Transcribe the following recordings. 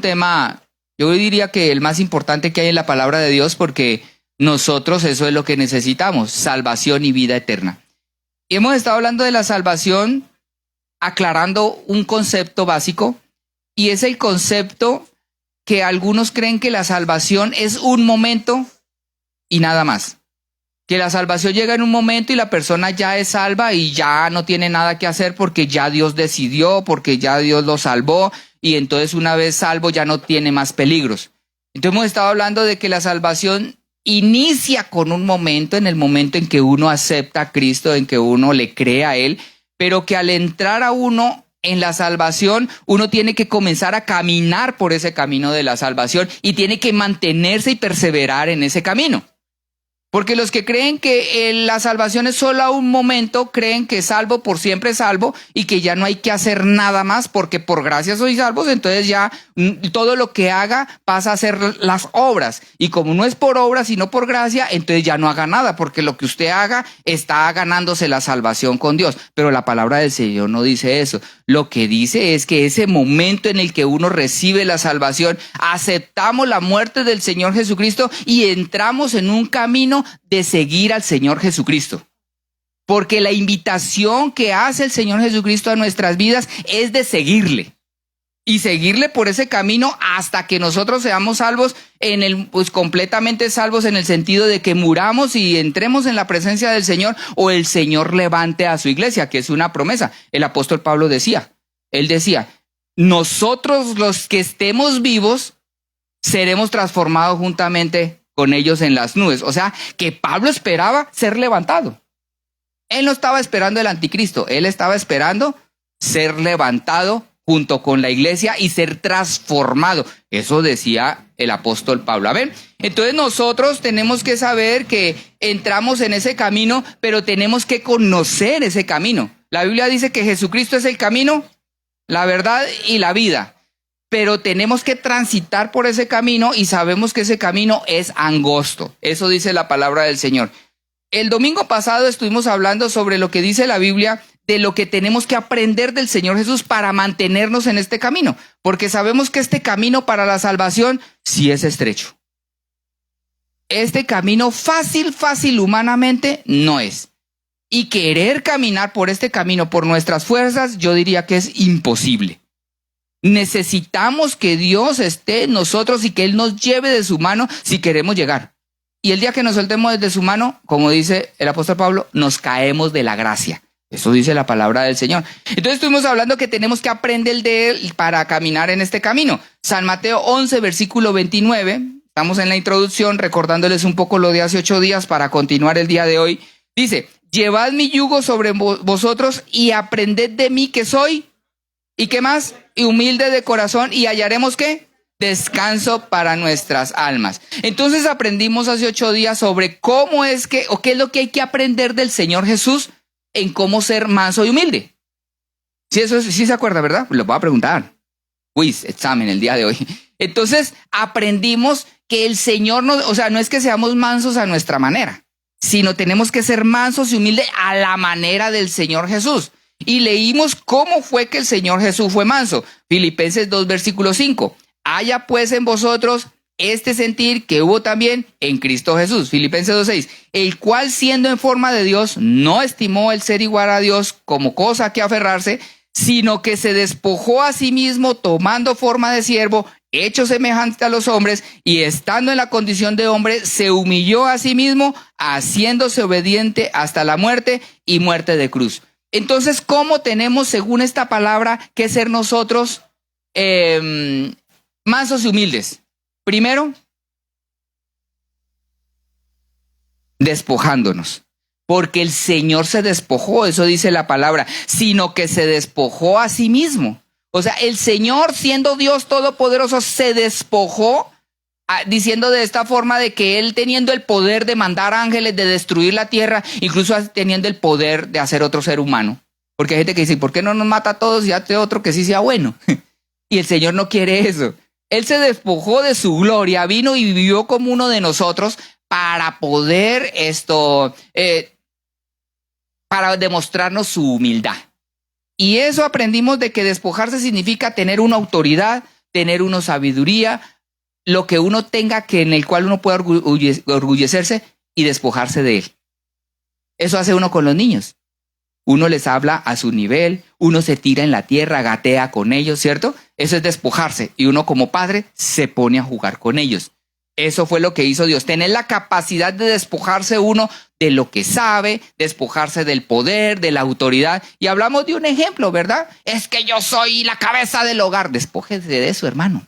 tema, yo diría que el más importante que hay en la palabra de Dios, porque nosotros eso es lo que necesitamos, salvación y vida eterna. Y hemos estado hablando de la salvación, aclarando un concepto básico, y es el concepto que algunos creen que la salvación es un momento y nada más. Que la salvación llega en un momento y la persona ya es salva y ya no tiene nada que hacer porque ya Dios decidió, porque ya Dios lo salvó, y entonces una vez salvo ya no tiene más peligros. Entonces hemos estado hablando de que la salvación inicia con un momento, en el momento en que uno acepta a Cristo, en que uno le cree a Él, pero que al entrar a uno en la salvación, uno tiene que comenzar a caminar por ese camino de la salvación y tiene que mantenerse y perseverar en ese camino. Porque los que creen que la salvación es solo a un momento, creen que salvo por siempre salvo y que ya no hay que hacer nada más porque por gracia soy salvos, entonces ya todo lo que haga pasa a ser las obras. Y como no es por obras sino por gracia, entonces ya no haga nada porque lo que usted haga está ganándose la salvación con Dios. Pero la palabra del Señor no dice eso. Lo que dice es que ese momento en el que uno recibe la salvación, aceptamos la muerte del Señor Jesucristo y entramos en un camino de seguir al Señor Jesucristo. Porque la invitación que hace el Señor Jesucristo a nuestras vidas es de seguirle. Y seguirle por ese camino hasta que nosotros seamos salvos, pues completamente salvos en el sentido de que muramos y entremos en la presencia del Señor, o el Señor levante a su iglesia, que es una promesa. El apóstol Pablo decía, él decía, nosotros los que estemos vivos seremos transformados juntamente con ellos en las nubes. O sea, que Pablo esperaba ser levantado. Él no estaba esperando el anticristo, él estaba esperando ser levantado junto con la iglesia y ser transformado. Eso decía el apóstol Pablo. A ver, entonces nosotros tenemos que saber que entramos en ese camino, pero tenemos que conocer ese camino. La Biblia dice que Jesucristo es el camino, la verdad y la vida. Pero tenemos que transitar por ese camino y sabemos que ese camino es angosto. Eso dice la palabra del Señor. El domingo pasado estuvimos hablando sobre lo que dice la Biblia, de lo que tenemos que aprender del Señor Jesús para mantenernos en este camino. Porque sabemos que este camino para la salvación sí es estrecho. Este camino fácil humanamente no es. Y querer caminar por este camino por nuestras fuerzas, yo diría que es imposible. Necesitamos que Dios esté en nosotros y que Él nos lleve de su mano si queremos llegar. Y el día que nos soltemos de su mano, como dice el apóstol Pablo, nos caemos de la gracia. Eso dice la palabra del Señor. Entonces estuvimos hablando que tenemos que aprender de Él para caminar en este camino. San Mateo 11, versículo 29. Estamos en la introducción recordándoles un poco lo de hace 8 días para continuar el día de hoy. Dice, llevad mi yugo sobre vosotros y aprended de mí que soy, ¿y qué más? Y humilde de corazón, y hallaremos ¿qué? Descanso para nuestras almas. Entonces aprendimos hace 8 días sobre cómo es que, o qué es lo que hay que aprender del Señor Jesús en cómo ser manso y humilde. Sí, eso sí se acuerda, ¿verdad? Lo voy a preguntar. Quiz, examen el día de hoy. Entonces aprendimos que el Señor no es que seamos mansos a nuestra manera, sino tenemos que ser mansos y humildes a la manera del Señor Jesús. Y leímos cómo fue que el Señor Jesús fue manso. Filipenses 2, versículo 5. Haya pues en vosotros este sentir que hubo también en Cristo Jesús. Filipenses 2:6. El cual siendo en forma de Dios, no estimó el ser igual a Dios como cosa a que aferrarse, sino que se despojó a sí mismo tomando forma de siervo, hecho semejante a los hombres, y estando en la condición de hombre, se humilló a sí mismo, haciéndose obediente hasta la muerte y muerte de cruz. Entonces, ¿cómo tenemos, según esta palabra, que ser nosotros mansos y humildes? Primero, despojándonos. Porque el Señor se despojó, eso dice la palabra, sino que se despojó a sí mismo. O sea, el Señor, siendo Dios todopoderoso, se despojó, diciendo de esta forma de que Él, teniendo el poder de mandar ángeles, de destruir la tierra, incluso teniendo el poder de hacer otro ser humano. Porque hay gente que dice, ¿por qué no nos mata a todos y hace otro que sí sea bueno? Y el Señor no quiere eso. Él se despojó de su gloria, vino y vivió como uno de nosotros para poder para demostrarnos su humildad. Y eso aprendimos de que despojarse significa tener una autoridad, tener uno sabiduría, lo que uno tenga que en el cual uno pueda orgullecerse y despojarse de él. Eso hace uno con los niños. Uno les habla a su nivel, uno se tira en la tierra, gatea con ellos, ¿cierto? Eso es despojarse y uno como padre se pone a jugar con ellos. Eso fue lo que hizo Dios, tener la capacidad de despojarse uno de lo que sabe, despojarse del poder, de la autoridad. Y hablamos de un ejemplo, ¿verdad? Es que yo soy la cabeza del hogar. Despójese de eso, hermano.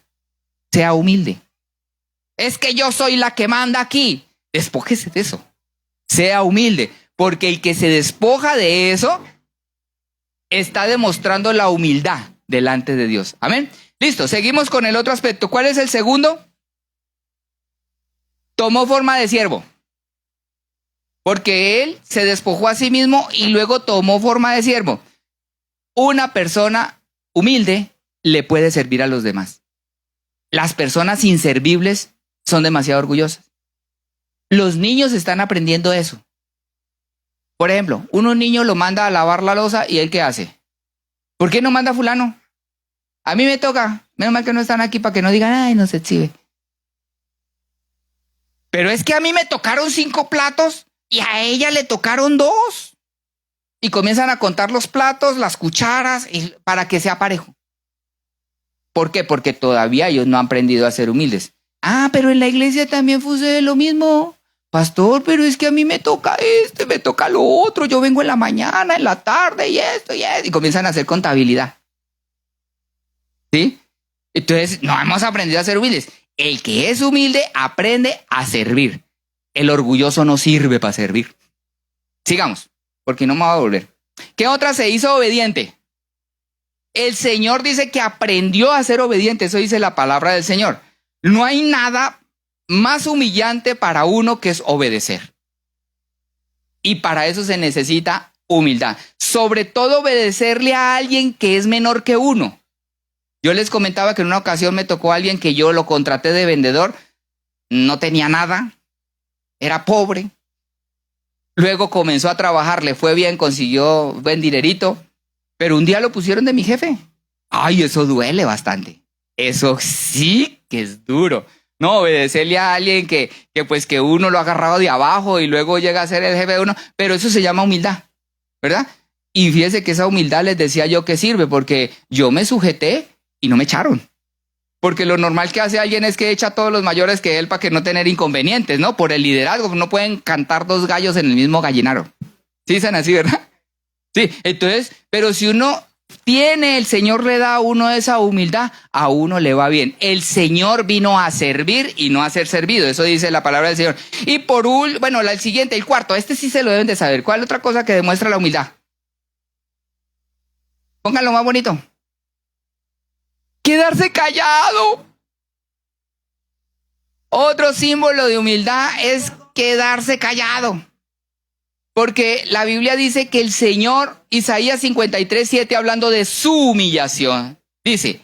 Sea humilde. Es que yo soy la que manda aquí. Despójese de eso. Sea humilde. Porque el que se despoja de eso está demostrando la humildad delante de Dios. Amén. Listo, seguimos con el otro aspecto. ¿Cuál es el segundo? Tomó forma de siervo. Porque él se despojó a sí mismo y luego tomó forma de siervo. Una persona humilde le puede servir a los demás. Las personas inservibles son demasiado orgullosas. Los niños están aprendiendo eso. Por ejemplo, un niño lo manda a lavar la loza y ¿él qué hace? ¿Por qué no manda a fulano? A mí me toca. Menos mal que no están aquí para que no digan, ay, no se exhibe. Pero es que a mí me tocaron 5 platos y a ella le tocaron 2. Y comienzan a contar los platos, las cucharas, para que sea parejo. ¿Por qué? Porque todavía ellos no han aprendido a ser humildes. Ah, pero en la iglesia también sucede lo mismo. Pastor, pero es que a mí me toca me toca lo otro. Yo vengo en la mañana, en la tarde y esto y esto. Y comienzan a hacer contabilidad. ¿Sí? Entonces, no hemos aprendido a ser humildes. El que es humilde aprende a servir. El orgulloso no sirve para servir. Sigamos, porque no me va a volver. ¿Qué otra se hizo obediente? El Señor dice que aprendió a ser obediente. Eso dice la palabra del Señor. No hay nada más humillante para uno que es obedecer. Y para eso se necesita humildad. Sobre todo obedecerle a alguien que es menor que uno. Yo les comentaba que en una ocasión me tocó a alguien que yo lo contraté de vendedor. No tenía nada. Era pobre. Luego comenzó a trabajar, le fue bien, consiguió buen dinerito. Pero un día lo pusieron de mi jefe. Ay, eso duele bastante. Eso sí que es duro. No, obedecerle a alguien que uno lo ha agarrado de abajo y luego llega a ser el jefe de uno. Pero eso se llama humildad, ¿verdad? Y fíjese que esa humildad les decía yo que sirve porque yo me sujeté y no me echaron. Porque lo normal que hace alguien es que echa a todos los mayores que él para que no tener inconvenientes, ¿no? Por el liderazgo, no pueden cantar 2 gallos en el mismo gallinaro. ¿Sí dicen así, verdad? Sí, entonces, pero si uno tiene, el Señor le da a uno esa humildad, a uno le va bien. El Señor vino a servir y no a ser servido. Eso dice la palabra del Señor. Y por el siguiente, el cuarto, este sí se lo deben de saber. ¿Cuál otra cosa que demuestra la humildad? Pónganlo más bonito. Quedarse callado. Otro símbolo de humildad es quedarse callado. Porque la Biblia dice que el Señor, Isaías 53:7, hablando de su humillación, dice,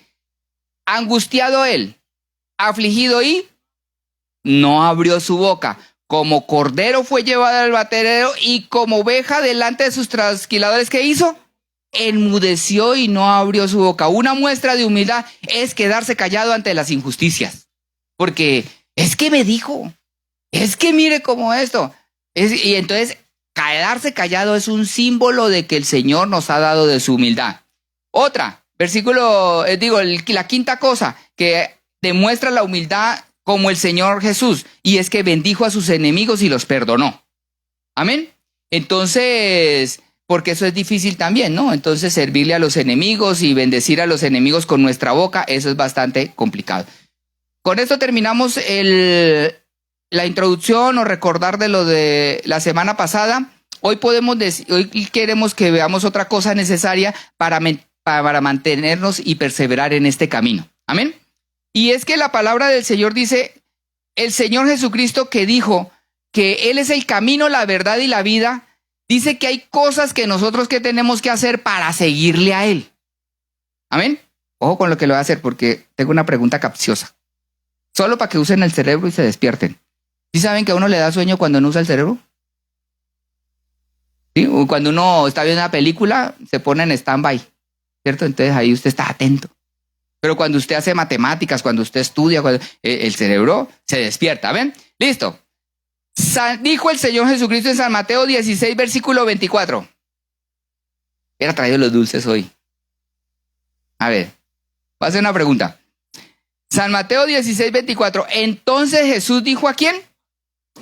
angustiado él, afligido y no abrió su boca. Como cordero fue llevado al matadero y como oveja delante de sus trasquiladores, ¿qué hizo? Enmudeció y no abrió su boca. Una muestra de humildad es quedarse callado ante las injusticias. Porque es que me dijo, es que mire cómo esto. Y entonces quedarse callado es un símbolo de que el Señor nos ha dado de su humildad. Otra, la quinta cosa que demuestra la humildad como el Señor Jesús, y es que bendijo a sus enemigos y los perdonó. Amén. Entonces, porque eso es difícil también, ¿no? Entonces, servirle a los enemigos y bendecir a los enemigos con nuestra boca, eso es bastante complicado. Con esto terminamos la introducción o recordar de lo de la semana pasada. Hoy queremos que veamos otra cosa necesaria para mantenernos y perseverar en este camino. Amén. Y es que la palabra del Señor dice, el Señor Jesucristo que dijo que Él es el camino, la verdad y la vida, dice que hay cosas que nosotros que tenemos que hacer para seguirle a Él. Amén. Ojo con lo que lo voy a hacer porque tengo una pregunta capciosa. Solo para que usen el cerebro y se despierten. ¿Sí saben que a uno le da sueño cuando no usa el cerebro? ¿Sí? Cuando uno está viendo una película, se pone en stand-by, ¿cierto? Entonces ahí usted está atento. Pero cuando usted hace matemáticas, cuando usted estudia, el cerebro se despierta. ¿Ven? Listo. Dijo el Señor Jesucristo en San Mateo 16, versículo 24. Hubiera traído los dulces hoy. A ver, voy a hacer una pregunta. San Mateo 16, 24. Entonces Jesús dijo ¿a quién?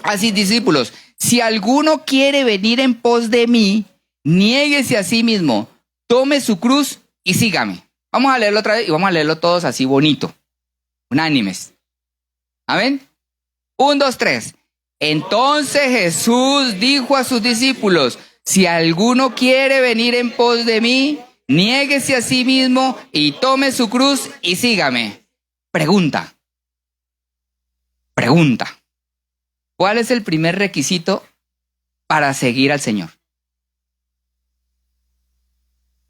A sus discípulos. Si alguno quiere venir en pos de mí, niéguese a sí mismo, tome su cruz y sígame. Vamos a leerlo otra vez y vamos a leerlo todos así bonito. Unánimes. ¿Amén? 1, 2, 3. Entonces Jesús dijo a sus discípulos, si alguno quiere venir en pos de mí, niéguese a sí mismo y tome su cruz y sígame. Pregunta. ¿Cuál es el primer requisito para seguir al Señor?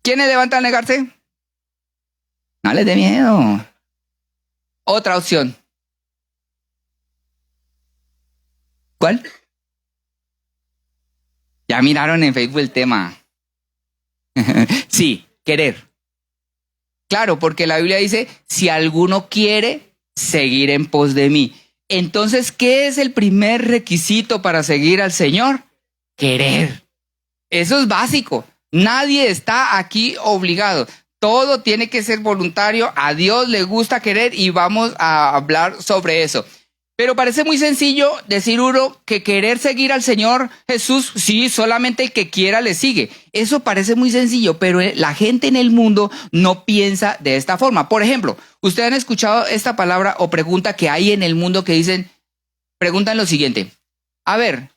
¿Quiénes levantan a negarse? No les dé miedo. Otra opción. ¿Cuál? Ya miraron en Facebook el tema. Sí, querer. Claro, porque la Biblia dice, si alguno quiere seguir en pos de mí. Entonces, ¿qué es el primer requisito para seguir al Señor? Querer. Eso es básico. Nadie está aquí obligado. Todo tiene que ser voluntario. A Dios le gusta querer y vamos a hablar sobre eso. Pero parece muy sencillo decir uno que querer seguir al Señor Jesús, sí, solamente el que quiera le sigue. Eso parece muy sencillo, pero la gente en el mundo no piensa de esta forma. Por ejemplo, ¿ustedes han escuchado esta palabra o pregunta que hay en el mundo que preguntan lo siguiente? A ver,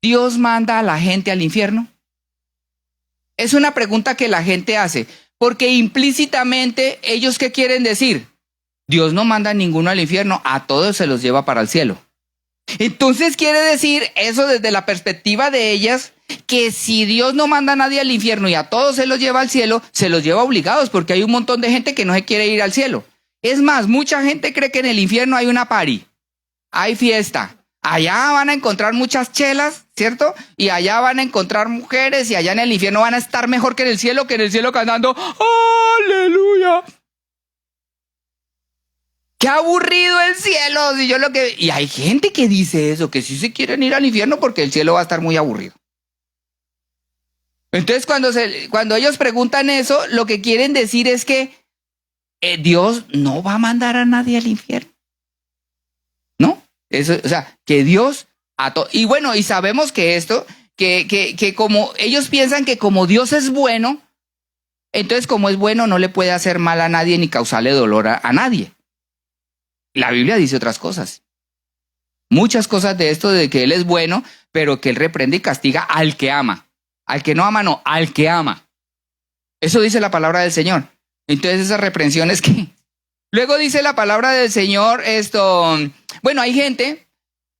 ¿Dios manda a la gente al infierno? Es una pregunta que la gente hace, porque implícitamente ellos ¿qué quieren decir? Dios no manda a ninguno al infierno, a todos se los lleva para el cielo. Entonces quiere decir eso desde la perspectiva de ellas, que si Dios no manda a nadie al infierno y a todos se los lleva al cielo, se los lleva obligados, porque hay un montón de gente que no se quiere ir al cielo. Es más, mucha gente cree que en el infierno hay una party, hay fiesta. Allá van a encontrar muchas chelas, ¿cierto? Y allá van a encontrar mujeres y allá en el infierno van a estar mejor que en el cielo cantando ¡Aleluya! ¡Qué aburrido el cielo! Y hay gente que dice eso, que sí se quieren ir al infierno porque el cielo va a estar muy aburrido. Entonces, cuando ellos preguntan eso, lo que quieren decir es que Dios no va a mandar a nadie al infierno. ¿No? Eso, o sea, que Dios y bueno, y sabemos que esto, que como ellos piensan que como Dios es bueno, entonces como es bueno no le puede hacer mal a nadie ni causarle dolor a nadie. La Biblia dice otras cosas. Muchas cosas de esto de que Él es bueno, pero que Él reprende y castiga al que ama. Al que no ama, no, al que ama. Eso dice la palabra del Señor. Entonces esas reprensiones que... Luego dice la palabra del Señor esto... Bueno, hay gente,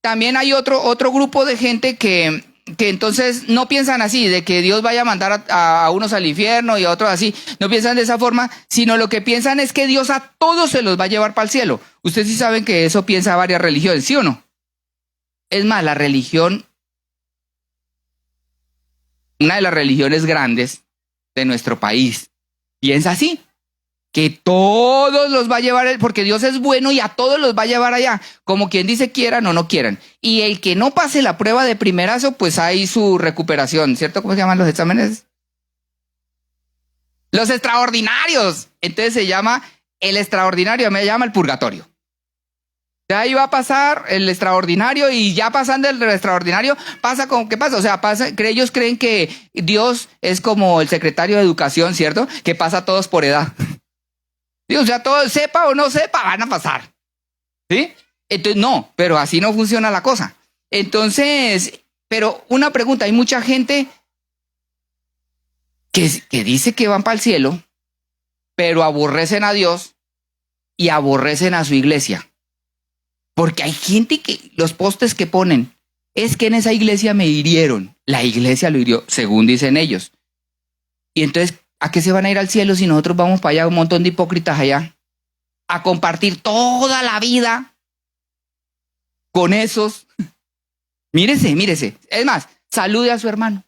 también hay otro grupo de gente que entonces no piensan así, de que Dios vaya a mandar a unos al infierno y a otros así. No piensan de esa forma, sino lo que piensan es que Dios a todos se los va a llevar para el cielo. Ustedes sí saben que eso piensa varias religiones, ¿sí o no? Es más, la religión, una de las religiones grandes de nuestro país, piensa así, que todos los va a llevar, porque Dios es bueno y a todos los va a llevar allá, como quien dice quieran o no quieran. Y el que no pase la prueba de primerazo, pues hay su recuperación, ¿cierto? ¿Cómo se llaman los exámenes? Los extraordinarios. Entonces se llama el extraordinario, me llama el purgatorio. De ahí va a pasar el extraordinario y ya pasando el extraordinario, pasa como, ¿qué pasa? O sea, ellos creen que Dios es como el secretario de educación, ¿cierto? Que pasa a todos por edad. O sea, todo sepa o no sepa, van a pasar. ¿Sí? Entonces, no, pero así no funciona la cosa. Entonces, pero una pregunta, hay mucha gente que dice que van para el cielo, pero aborrecen a Dios y aborrecen a su iglesia. Porque hay gente que los postes que ponen, es que en esa iglesia me hirieron. La iglesia lo hirió, según dicen ellos. Y entonces, ¿a qué se van a ir al cielo si nosotros vamos para allá, un montón de hipócritas allá? A compartir toda la vida con esos. Mírese. Es más, salude a su hermano.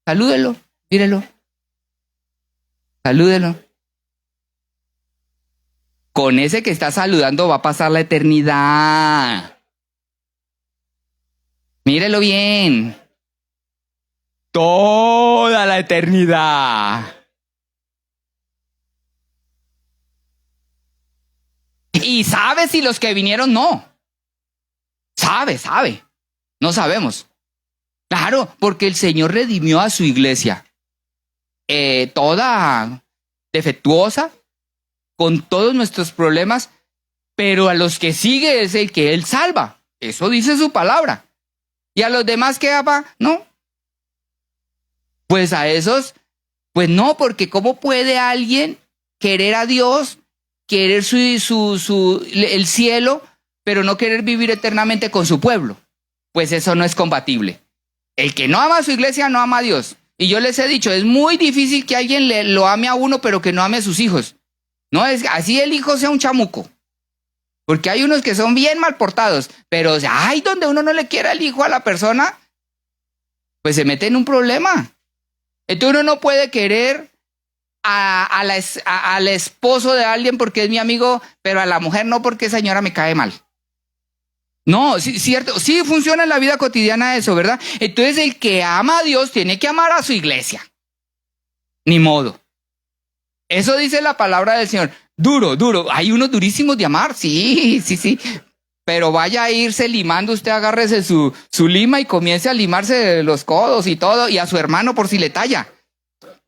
Salúdelo, mírelo. Salúdelo. Con ese que está saludando va a pasar la eternidad. Mírelo bien. Toda la eternidad. Y sabe si los que vinieron no. Sabe. No sabemos. Claro, porque el Señor redimió a su iglesia. Toda defectuosa, con todos nuestros problemas, pero a los que sigue es el que Él salva. Eso dice su palabra. ¿Y a los demás qué ama? No. Pues a esos, pues no, porque ¿cómo puede alguien querer a Dios, querer el cielo, pero no querer vivir eternamente con su pueblo? Pues eso no es compatible. El que no ama a su iglesia no ama a Dios. Y yo les he dicho, es muy difícil que alguien lo ame a uno, pero que no ame a sus hijos. No es así el hijo sea un chamuco. Porque hay unos que son bien mal portados, pero ay, donde uno no le quiera el hijo a la persona, pues se mete en un problema. Entonces uno no puede querer al esposo de alguien porque es mi amigo, pero a la mujer no porque esa señora me cae mal. No, sí, cierto, sí funciona en la vida cotidiana eso, ¿verdad? Entonces el que ama a Dios tiene que amar a su iglesia. Ni modo. Eso dice la palabra del Señor. Duro. Hay unos durísimos de amar, sí. Pero vaya a irse limando, usted agárrese su lima y comience a limarse los codos y todo, y a su hermano por si le talla.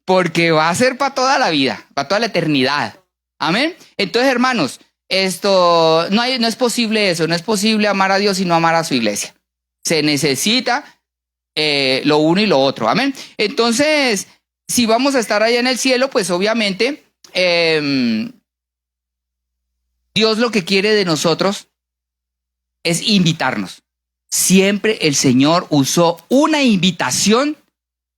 Porque va a ser para toda la vida, para toda la eternidad. Amén. Entonces, hermanos, esto no es posible eso, no es posible amar a Dios y no amar a su iglesia. Se necesita lo uno y lo otro. Amén. Entonces, si vamos a estar allá en el cielo, pues obviamente Dios lo que quiere de nosotros es invitarnos. Siempre el Señor usó una invitación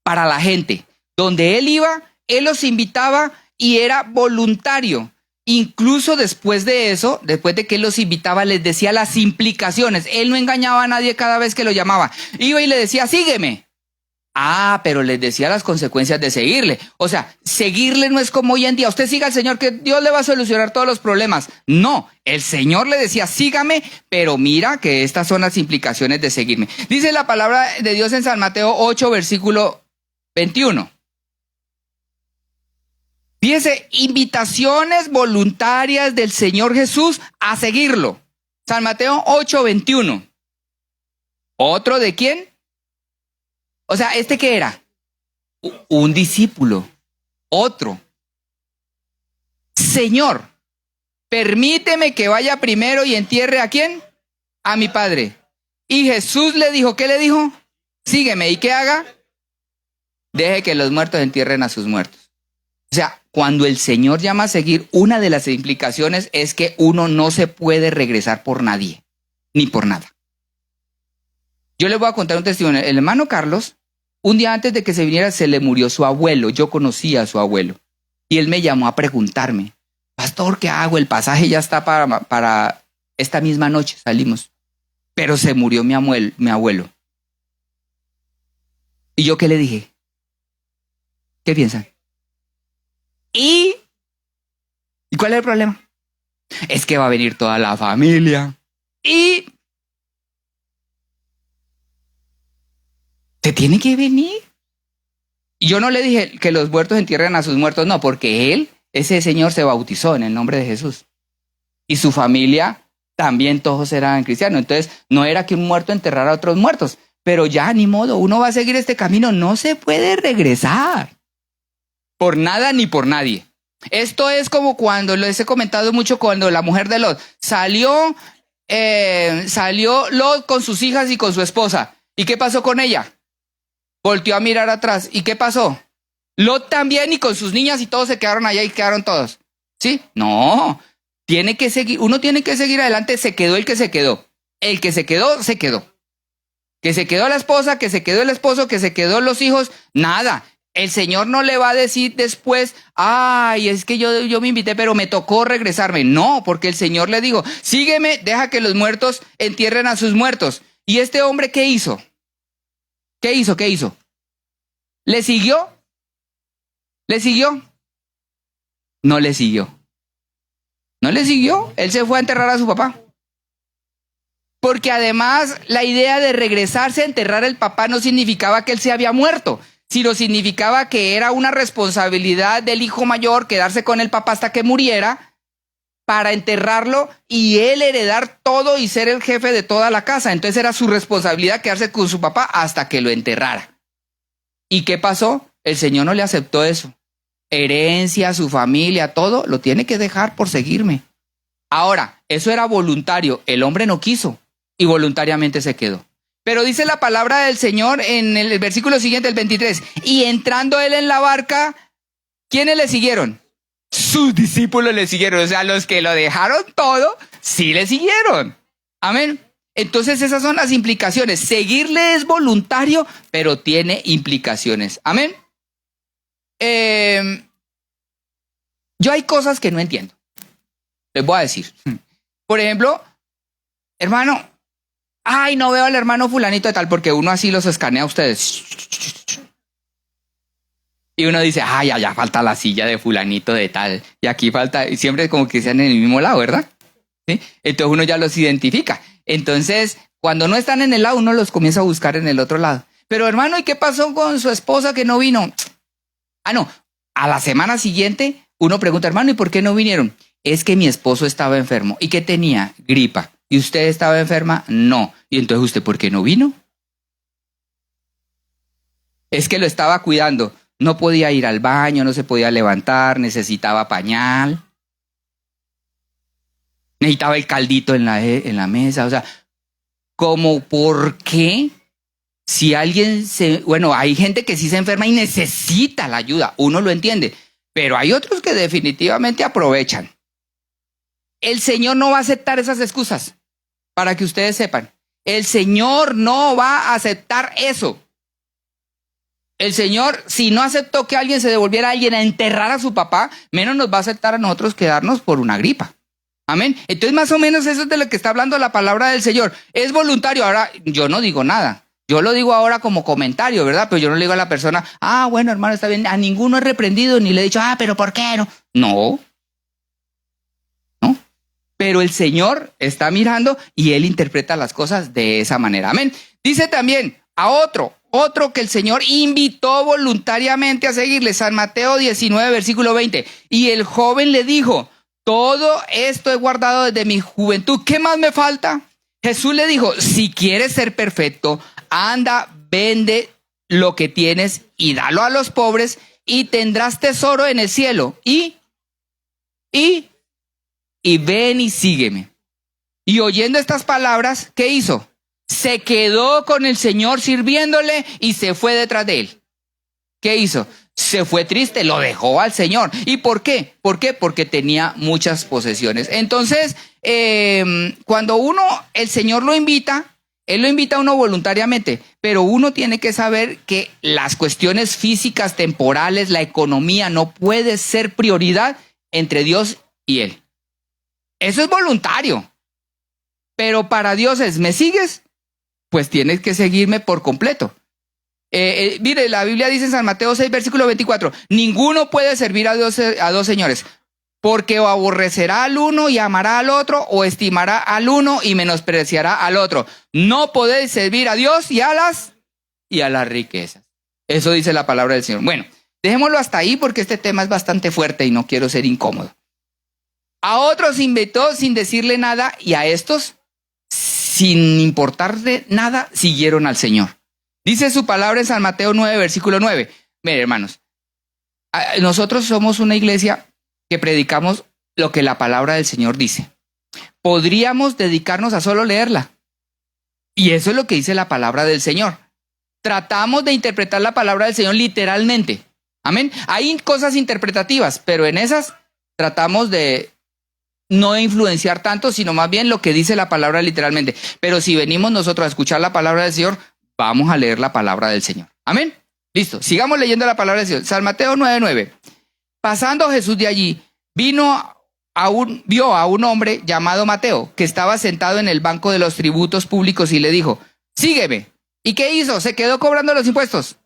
para la gente. Donde Él iba, Él los invitaba y era voluntario. Incluso después de eso, después de que Él los invitaba, les decía las implicaciones. Él no engañaba a nadie cada vez que lo llamaba. Iba y le decía, sígueme. Pero les decía las consecuencias de seguirle. O sea, seguirle no es como hoy en día. Usted siga al Señor, que Dios le va a solucionar todos los problemas. No, el Señor le decía, sígame, pero mira que estas son las implicaciones de seguirme. Dice la palabra de Dios en San Mateo 8, versículo 21. Fíjese, invitaciones voluntarias del Señor Jesús a seguirlo. San Mateo 8, 21. ¿Otro de quién? O sea, ¿este qué era? Un discípulo. Otro. Señor, permíteme que vaya primero y entierre ¿a quién? A mi padre. Y Jesús le dijo, ¿qué le dijo? Sígueme. ¿Y qué haga? Deje que los muertos entierren a sus muertos. O sea, cuando el Señor llama a seguir, una de las implicaciones es que uno no se puede regresar por nadie, ni por nada. Yo les voy a contar un testimonio. El hermano Carlos, un día antes de que se viniera, se le murió su abuelo. Yo conocía a su abuelo. Y él me llamó a preguntarme, pastor, ¿qué hago? El pasaje ya está para esta misma noche, salimos. Pero se murió mi abuelo. ¿Y yo qué le dije? ¿Qué piensan? ¿Y cuál es el problema? Es que va a venir toda la familia. Y te tiene que venir. Y yo no le dije que los muertos entierren a sus muertos, no, porque ese señor se bautizó en el nombre de Jesús. Y su familia también todos eran cristianos. Entonces no era que un muerto enterrara a otros muertos. Pero ya ni modo, uno va a seguir este camino, no se puede regresar. Por nada ni por nadie. Esto es como cuando, les he comentado mucho, cuando la mujer de Lot salió Lot con sus hijas y con su esposa. ¿Y qué pasó con ella? Volteó a mirar atrás. ¿Y qué pasó? Lot también y con sus niñas y todos se quedaron allá y quedaron todos. ¿Sí? No. Tiene que seguir, uno tiene que seguir adelante. Se quedó el que se quedó. El que se quedó, se quedó. Que se quedó la esposa, que se quedó el esposo, que se quedó los hijos. Nada. El Señor no le va a decir después, ay, es que yo me invité, pero me tocó regresarme. No, porque el Señor le dijo, sígueme, deja que los muertos entierren a sus muertos. ¿Y este hombre qué hizo? ¿Qué hizo? ¿Le siguió? ¿Le siguió? No le siguió. No le siguió, él se fue a enterrar a su papá. Porque además la idea de regresarse a enterrar al papá no significaba que él se había muerto, sino significaba que era una responsabilidad del hijo mayor quedarse con el papá hasta que muriera para enterrarlo y él heredar todo y ser el jefe de toda la casa. Entonces era su responsabilidad quedarse con su papá hasta que lo enterrara. ¿Y qué pasó? El Señor no le aceptó eso. Herencia, su familia, todo, lo tiene que dejar por seguirme. Ahora, eso era voluntario, el hombre no quiso y voluntariamente se quedó. Pero dice la palabra del Señor en el versículo siguiente, el 23, y entrando él en la barca, ¿quiénes le siguieron? Sus discípulos le siguieron, o sea, los que lo dejaron todo, sí le siguieron. Amén. Entonces esas son las implicaciones. Seguirle es voluntario, pero tiene implicaciones. Amén. Yo hay cosas que no entiendo. Les voy a decir. Por ejemplo, hermano, ay, no veo al hermano fulanito de tal, porque uno así los escanea a ustedes. Y uno dice, ay, allá falta la silla de fulanito de tal. Y aquí falta, y siempre como que sean en el mismo lado, ¿verdad? ¿Sí? Entonces uno ya los identifica. Entonces, cuando no están en el lado, uno los comienza a buscar en el otro lado. Pero hermano, ¿y qué pasó con su esposa que no vino? Ah, no. A la semana siguiente, uno pregunta, hermano, ¿y por qué no vinieron? Es que mi esposo estaba enfermo. ¿Y qué tenía? Gripa. ¿Y usted estaba enferma? No. ¿Y entonces usted por qué no vino? Es que lo estaba cuidando. No podía ir al baño, no se podía levantar, necesitaba pañal. Necesitaba el caldito en la mesa. O sea, ¿cómo por qué? Si alguien bueno, hay gente que sí se enferma y necesita la ayuda. Uno lo entiende. Pero hay otros que definitivamente aprovechan. El Señor no va a aceptar esas excusas, para que ustedes sepan. El Señor no va a aceptar eso. El Señor, si no aceptó que alguien se devolviera a alguien a enterrar a su papá, menos nos va a aceptar a nosotros quedarnos por una gripa. Amén. Entonces, más o menos eso es de lo que está hablando la palabra del Señor. Es voluntario. Ahora, yo no digo nada. Yo lo digo ahora como comentario, ¿verdad? Pero yo no le digo a la persona, bueno, hermano, está bien. A ninguno he reprendido, ni le he dicho, pero ¿por qué no? No. Pero el Señor está mirando y Él interpreta las cosas de esa manera. Amén. Dice también a otro que el Señor invitó voluntariamente a seguirle. San Mateo 19, versículo 20. Y el joven le dijo, todo esto he guardado desde mi juventud. ¿Qué más me falta? Jesús le dijo, si quieres ser perfecto, anda, vende lo que tienes y dalo a los pobres y tendrás tesoro en el cielo. Y ven y sígueme. Y oyendo estas palabras, ¿qué hizo? Se quedó con el Señor sirviéndole y se fue detrás de él. ¿Qué hizo? Se fue triste, lo dejó al Señor. ¿Y por qué? ¿Por qué? Porque tenía muchas posesiones. Entonces, cuando el Señor lo invita, Él lo invita a uno voluntariamente, pero uno tiene que saber que las cuestiones físicas, temporales, la economía no puede ser prioridad entre Dios y Él. Eso es voluntario. Pero para Dios es, ¿me sigues? Pues tienes que seguirme por completo. Mire, la Biblia dice en San Mateo 6, versículo 24, ninguno puede servir a dos señores, porque o aborrecerá al uno y amará al otro, o estimará al uno y menospreciará al otro. No podéis servir a Dios y a las riquezas. Eso dice la palabra del Señor. Bueno, dejémoslo hasta ahí porque este tema es bastante fuerte y no quiero ser incómodo. A otros invitó sin decirle nada y a estos, sin importarle nada, siguieron al Señor. Dice su palabra en San Mateo 9, versículo 9. Miren, hermanos, nosotros somos una iglesia que predicamos lo que la palabra del Señor dice. Podríamos dedicarnos a solo leerla. Y eso es lo que dice la palabra del Señor. Tratamos de interpretar la palabra del Señor literalmente. Amén. Hay cosas interpretativas, pero en esas tratamos de no influenciar tanto, sino más bien lo que dice la palabra literalmente. Pero si venimos nosotros a escuchar la palabra del Señor, vamos a leer la palabra del Señor. Amén. Listo, sigamos leyendo la palabra del Señor. San Mateo 9:9. Pasando Jesús de allí, vio a un hombre llamado Mateo, que estaba sentado en el banco de los tributos públicos y le dijo, sígueme. ¿Y qué hizo? ¿Se quedó cobrando los impuestos?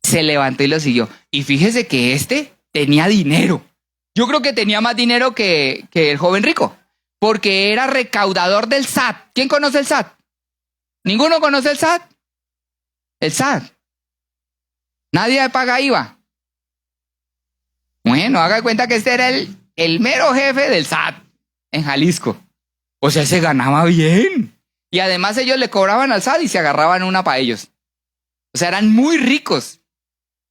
Se levantó y lo siguió. Y fíjese que tenía dinero. Yo creo que tenía más dinero que el joven rico, porque era recaudador del SAT. ¿Quién conoce el SAT? ¿Ninguno conoce el SAT? El SAT. Nadie paga IVA. Bueno, haga de cuenta que este era el mero jefe del SAT en Jalisco. O sea, se ganaba bien. Y además ellos le cobraban al SAT y se agarraban una para ellos. O sea, eran muy ricos.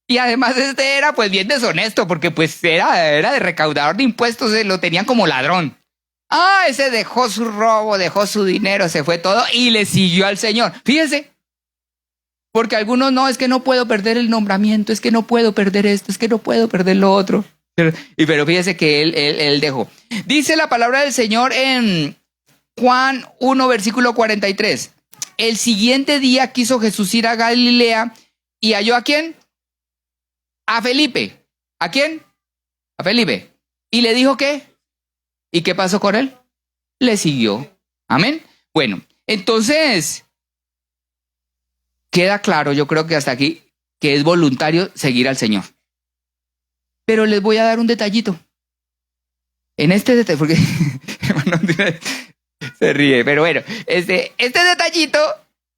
Y además este era pues bien deshonesto, porque pues era de recaudador de impuestos, lo tenían como ladrón. Ah, ese dejó su robo, dejó su dinero, se fue todo y le siguió al Señor. Fíjense. Porque algunos no, es que no puedo perder el nombramiento, es que no puedo perder esto, es que no puedo perder lo otro. Pero fíjese que él dejó. Dice la palabra del Señor en Juan 1, versículo 43. El siguiente día quiso Jesús ir a Galilea y halló ¿a quién? A Felipe. ¿A quién? A Felipe. ¿Y le dijo qué? ¿Y qué pasó con él? Le siguió. Amén. Bueno, entonces queda claro, yo creo que hasta aquí, que es voluntario seguir al Señor. Pero les voy a dar un detallito. En este detalle, porque se ríe, pero bueno, este detallito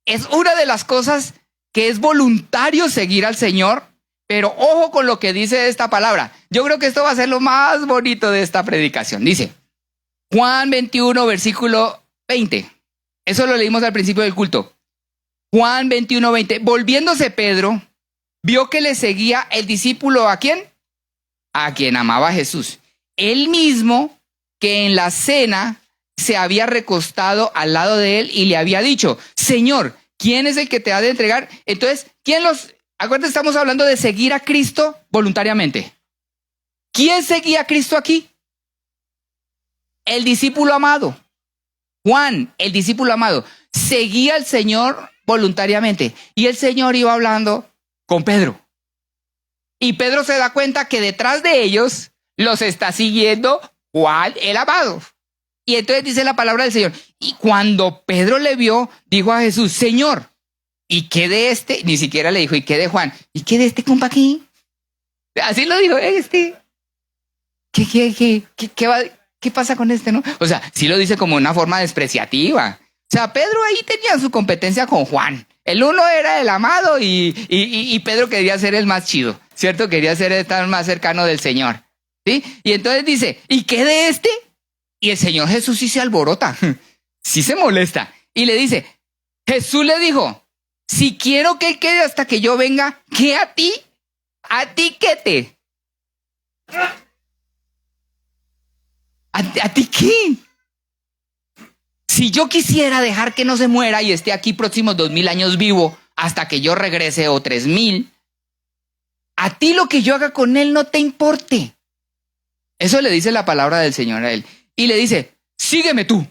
es una de las cosas que es voluntario seguir al Señor, pero ojo con lo que dice esta palabra. Yo creo que esto va a ser lo más bonito de esta predicación. Dice, Juan 21, versículo 20. Eso lo leímos al principio del culto. Juan 21, 20. Volviéndose Pedro, vio que le seguía el discípulo ¿a quién? A quien amaba a Jesús. Él mismo que en la cena se había recostado al lado de él y le había dicho, Señor, ¿quién es el que te ha de entregar? Entonces, acuérdense, estamos hablando de seguir a Cristo voluntariamente. ¿Quién seguía a Cristo aquí? El discípulo amado. Juan, el discípulo amado, seguía al Señor voluntariamente. Y el Señor iba hablando con Pedro. Y Pedro se da cuenta que detrás de ellos los está siguiendo Juan el amado. Y entonces dice la palabra del Señor. Y cuando Pedro le vio, dijo a Jesús, Señor, ¿y qué de este? Ni siquiera le dijo, ¿y qué de Juan? ¿Y qué de este compa aquí? Así lo dijo, ¿Qué pasa con este, no? O sea, sí lo dice como una forma despreciativa. O sea, Pedro ahí tenía su competencia con Juan. El uno era el amado y Pedro quería ser el más chido, ¿cierto? Quería estar más cercano del Señor, ¿sí? Y entonces dice, ¿y qué de este? Y el Señor Jesús sí se alborota, sí se molesta. Y le dice, Jesús le dijo, si quiero que él quede hasta que yo venga, ¿qué a ti? ¿A ti qué te? ¿A ti qué? Si yo quisiera dejar que no se muera y esté aquí próximos 2000 años vivo hasta que yo regrese o 3000, a ti lo que yo haga con él no te importe. Eso le dice la palabra del Señor a él. Y le dice, sígueme tú.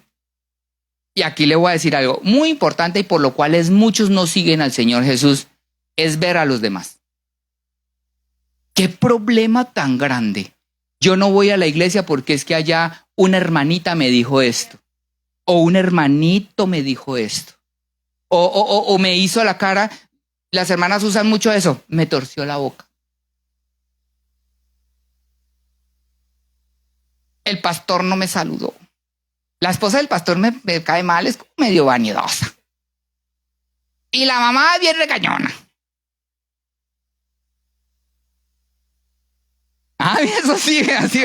Y aquí le voy a decir algo muy importante y por lo cual muchos no siguen al Señor Jesús, es ver a los demás. ¿Qué problema tan grande? Yo no voy a la iglesia porque es que allá una hermanita me dijo esto. O un hermanito me dijo esto. O me hizo la cara. Las hermanas usan mucho eso. Me torció la boca. El pastor no me saludó. La esposa del pastor me cae mal, es como medio vanidosa. Y la mamá es bien regañona. Ah, eso sí, así.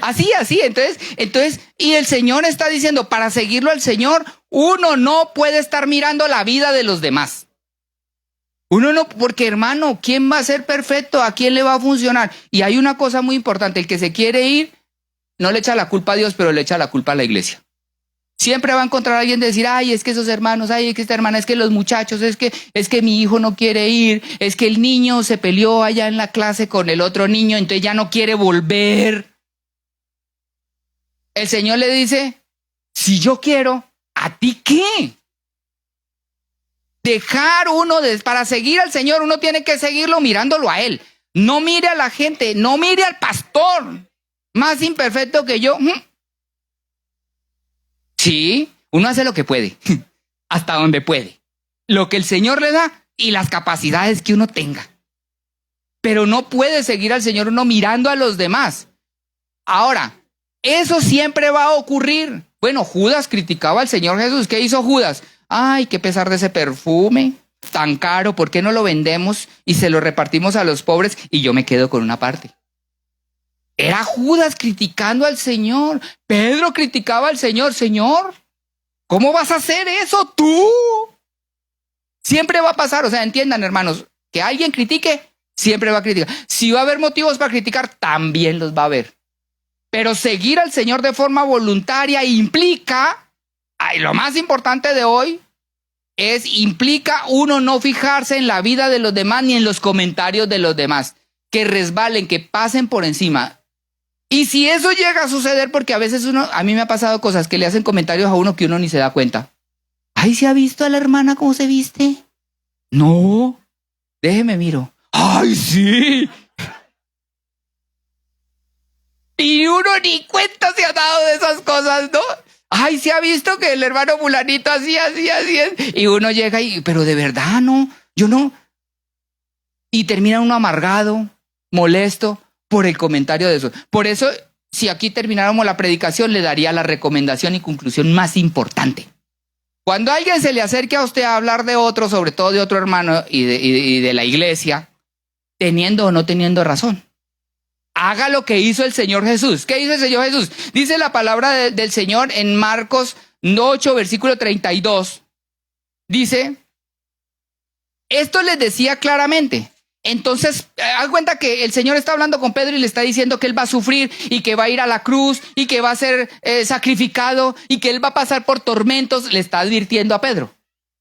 Así. Entonces, y el Señor está diciendo, para seguirlo al Señor, uno no puede estar mirando la vida de los demás. Uno no, porque hermano, ¿quién va a ser perfecto? ¿A quién le va a funcionar? Y hay una cosa muy importante, el que se quiere ir, no le echa la culpa a Dios, pero le echa la culpa a la iglesia. Siempre va a encontrar a alguien de decir, ay, es que esos hermanos, ay, es que esta hermana, es que los muchachos, es que mi hijo no quiere ir, es que el niño se peleó allá en la clase con el otro niño, entonces ya no quiere volver. El Señor le dice, si yo quiero, ¿a ti qué? Dejar para seguir al Señor, uno tiene que seguirlo mirándolo a Él. No mire a la gente, no mire al pastor, más imperfecto que yo. Sí, uno hace lo que puede, hasta donde puede. Lo que el Señor le da y las capacidades que uno tenga. pero no puede seguir al Señor uno mirando a los demás. Ahora, eso siempre va a ocurrir. Bueno, Judas criticaba al Señor Jesús. ¿Qué hizo Judas? Ay, qué pesar de ese perfume tan caro, ¿por qué no lo vendemos y se lo repartimos a los pobres y yo me quedo con una parte? Era Judas criticando al Señor. Pedro criticaba al Señor. Señor, ¿cómo vas a hacer eso tú? Siempre va a pasar, o sea, entiendan, hermanos, que alguien critique, siempre va a criticar. Si va a haber motivos para criticar, también los va a haber. Pero seguir al Señor de forma voluntaria implica, lo más importante de hoy, implica uno no fijarse en la vida de los demás ni en los comentarios de los demás, que resbalen, que pasen por encima. Y si eso llega a suceder, porque a veces a mí me ha pasado cosas que le hacen comentarios a uno que uno ni se da cuenta. Ay, ¿se ha visto a la hermana cómo se viste? No, déjeme miro. Ay, sí. Y uno ni cuenta se ha dado de esas cosas, ¿no? Ay, ¿se ha visto que el hermano fulanito así? Y uno llega y, pero de verdad no, yo no. Y termina uno amargado, molesto por el comentario de eso. Por eso, si aquí termináramos la predicación, le daría la recomendación y conclusión más importante. Cuando alguien se le acerque a usted a hablar de otro, sobre todo de otro hermano y de la iglesia, teniendo o no teniendo razón, haga lo que hizo el Señor Jesús. ¿Qué hizo el Señor Jesús? Dice la palabra del Señor en Marcos 8, versículo 32. Dice, esto les decía claramente. Entonces, haz cuenta que el Señor está hablando con Pedro y le está diciendo que él va a sufrir y que va a ir a la cruz y que va a ser sacrificado y que él va a pasar por tormentos. Le está advirtiendo a Pedro.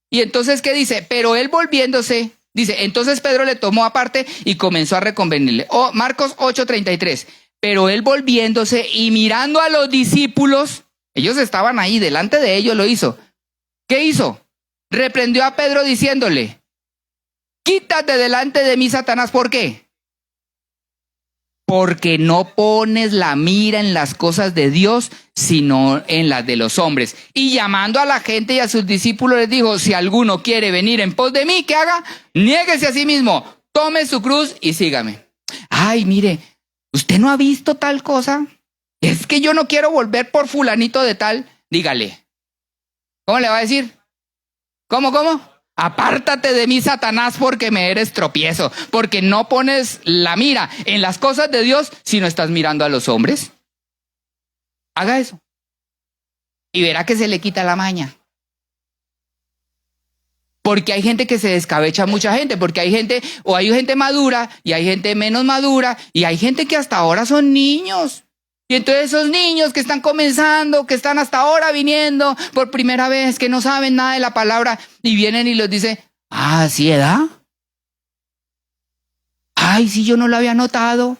Y entonces, ¿qué dice? Pero él volviéndose, dice, entonces Pedro le tomó aparte y comenzó a reconvenirle. Marcos 8:33. Pero él volviéndose y mirando a los discípulos, ellos estaban ahí, delante de ellos lo hizo. ¿Qué hizo? Reprendió a Pedro diciéndole, quítate delante de mí, Satanás. ¿Por qué? Porque no pones la mira en las cosas de Dios, sino en las de los hombres. Y llamando a la gente y a sus discípulos les dijo, si alguno quiere venir en pos de mí, ¿qué haga? Niéguese a sí mismo, tome su cruz y sígame. Ay, mire, ¿usted no ha visto tal cosa? Es que yo no quiero volver por fulanito de tal. Dígale. ¿Cómo le va a decir? ¿Cómo? Apártate de mí, Satanás, porque me eres tropiezo, porque no pones la mira en las cosas de Dios, sino estás mirando a los hombres. Haga eso. Y verá que se le quita la maña. Porque hay gente que se descabecha, mucha gente, porque hay gente madura y hay gente menos madura y hay gente que hasta ahora son niños. Y entonces esos niños que están comenzando, que están hasta ahora viniendo por primera vez, que no saben nada de la palabra y vienen y les dice, ¿sí, edad? Ay, sí, yo no lo había notado.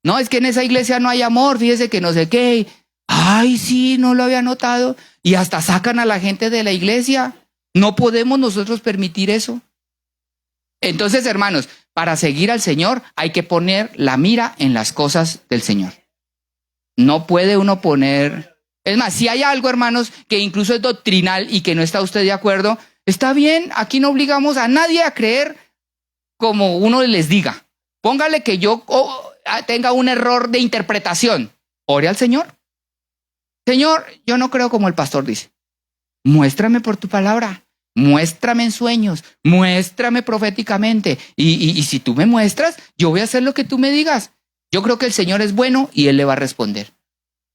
No, es que en esa iglesia no hay amor, fíjese que no sé qué. Ay, sí, no lo había notado. Y hasta sacan a la gente de la iglesia. No podemos nosotros permitir eso. Entonces, hermanos, para seguir al Señor hay que poner la mira en las cosas del Señor. No puede uno poner... Es más, si hay algo, hermanos, que incluso es doctrinal y que no está usted de acuerdo, está bien, aquí no obligamos a nadie a creer como uno les diga. Póngale que yo tenga un error de interpretación. Ore al Señor. Señor, yo no creo como el pastor dice. Muéstrame por tu palabra. Muéstrame en sueños. Muéstrame proféticamente. Y si tú me muestras, yo voy a hacer lo que tú me digas. Yo creo que el Señor es bueno y Él le va a responder.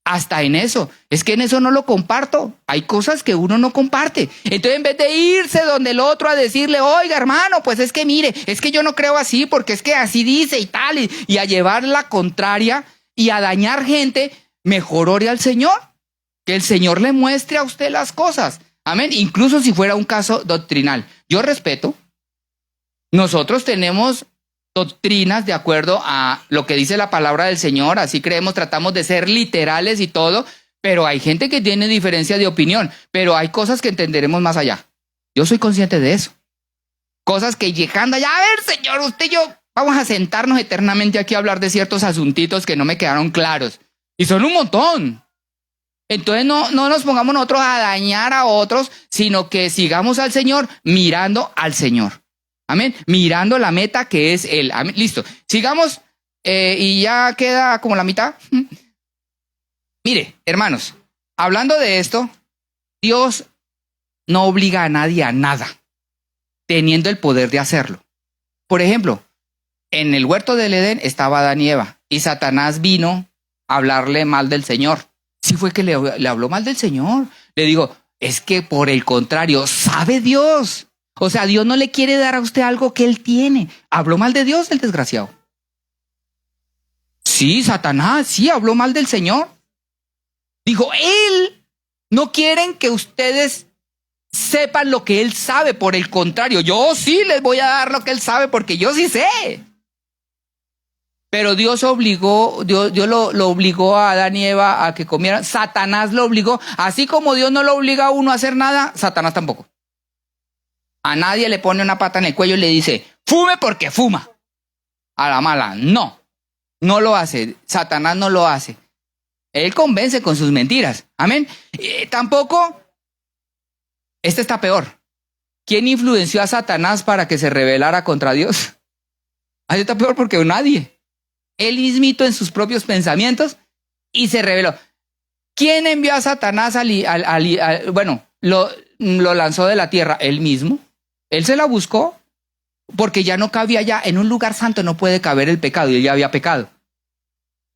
Hasta en eso. Es que en eso no lo comparto. Hay cosas que uno no comparte. Entonces, en vez de irse donde el otro a decirle, oiga, hermano, pues es que mire, es que yo no creo así porque es que así dice y tal, y a llevar la contraria y a dañar gente, mejor ore al Señor. Que el Señor le muestre a usted las cosas. Amén. Incluso si fuera un caso doctrinal. Yo respeto. Nosotros tenemos doctrinas de acuerdo a lo que dice la palabra del Señor, así creemos, tratamos de ser literales y todo, pero hay gente que tiene diferencia de opinión, pero hay cosas que entenderemos más allá. Yo soy consciente de eso. Cosas que llegando allá, a ver, Señor, usted y yo vamos a sentarnos eternamente aquí a hablar de ciertos asuntitos que no me quedaron claros. Y son un montón. Entonces no nos pongamos nosotros a dañar a otros, sino que sigamos al Señor mirando al Señor. Amén. Mirando la meta que es Él. Amén. Listo. Sigamos y ya queda como la mitad. Mire, hermanos, hablando de esto, Dios no obliga a nadie a nada, teniendo el poder de hacerlo. Por ejemplo, en el huerto del Edén estaba Adán y Eva, y Satanás vino a hablarle mal del Señor. Sí fue que le habló mal del Señor. Le digo, es que por el contrario, sabe Dios. O sea, Dios no le quiere dar a usted algo que Él tiene. Habló mal de Dios el desgraciado. Sí, Satanás, sí, habló mal del Señor. Dijo, Él no quieren que ustedes sepan lo que Él sabe. Por el contrario, yo sí les voy a dar lo que Él sabe porque yo sí sé. Pero Dios obligó, Dios lo obligó a Adán y Eva a que comieran. Satanás lo obligó. Así como Dios no lo obliga a uno a hacer nada, Satanás tampoco. A nadie le pone una pata en el cuello y le dice, fume porque fuma. A la mala, no. No lo hace. Satanás no lo hace. Él convence con sus mentiras. Amén. Tampoco, este está peor. ¿Quién influenció a Satanás para que se rebelara contra Dios? Ahí está peor porque nadie. Él mismito en sus propios pensamientos y se rebeló. ¿Quién envió a Satanás lo lanzó de la tierra? Él mismo. Él se la buscó porque ya no cabía ya. En un lugar santo no puede caber el pecado y él ya había pecado.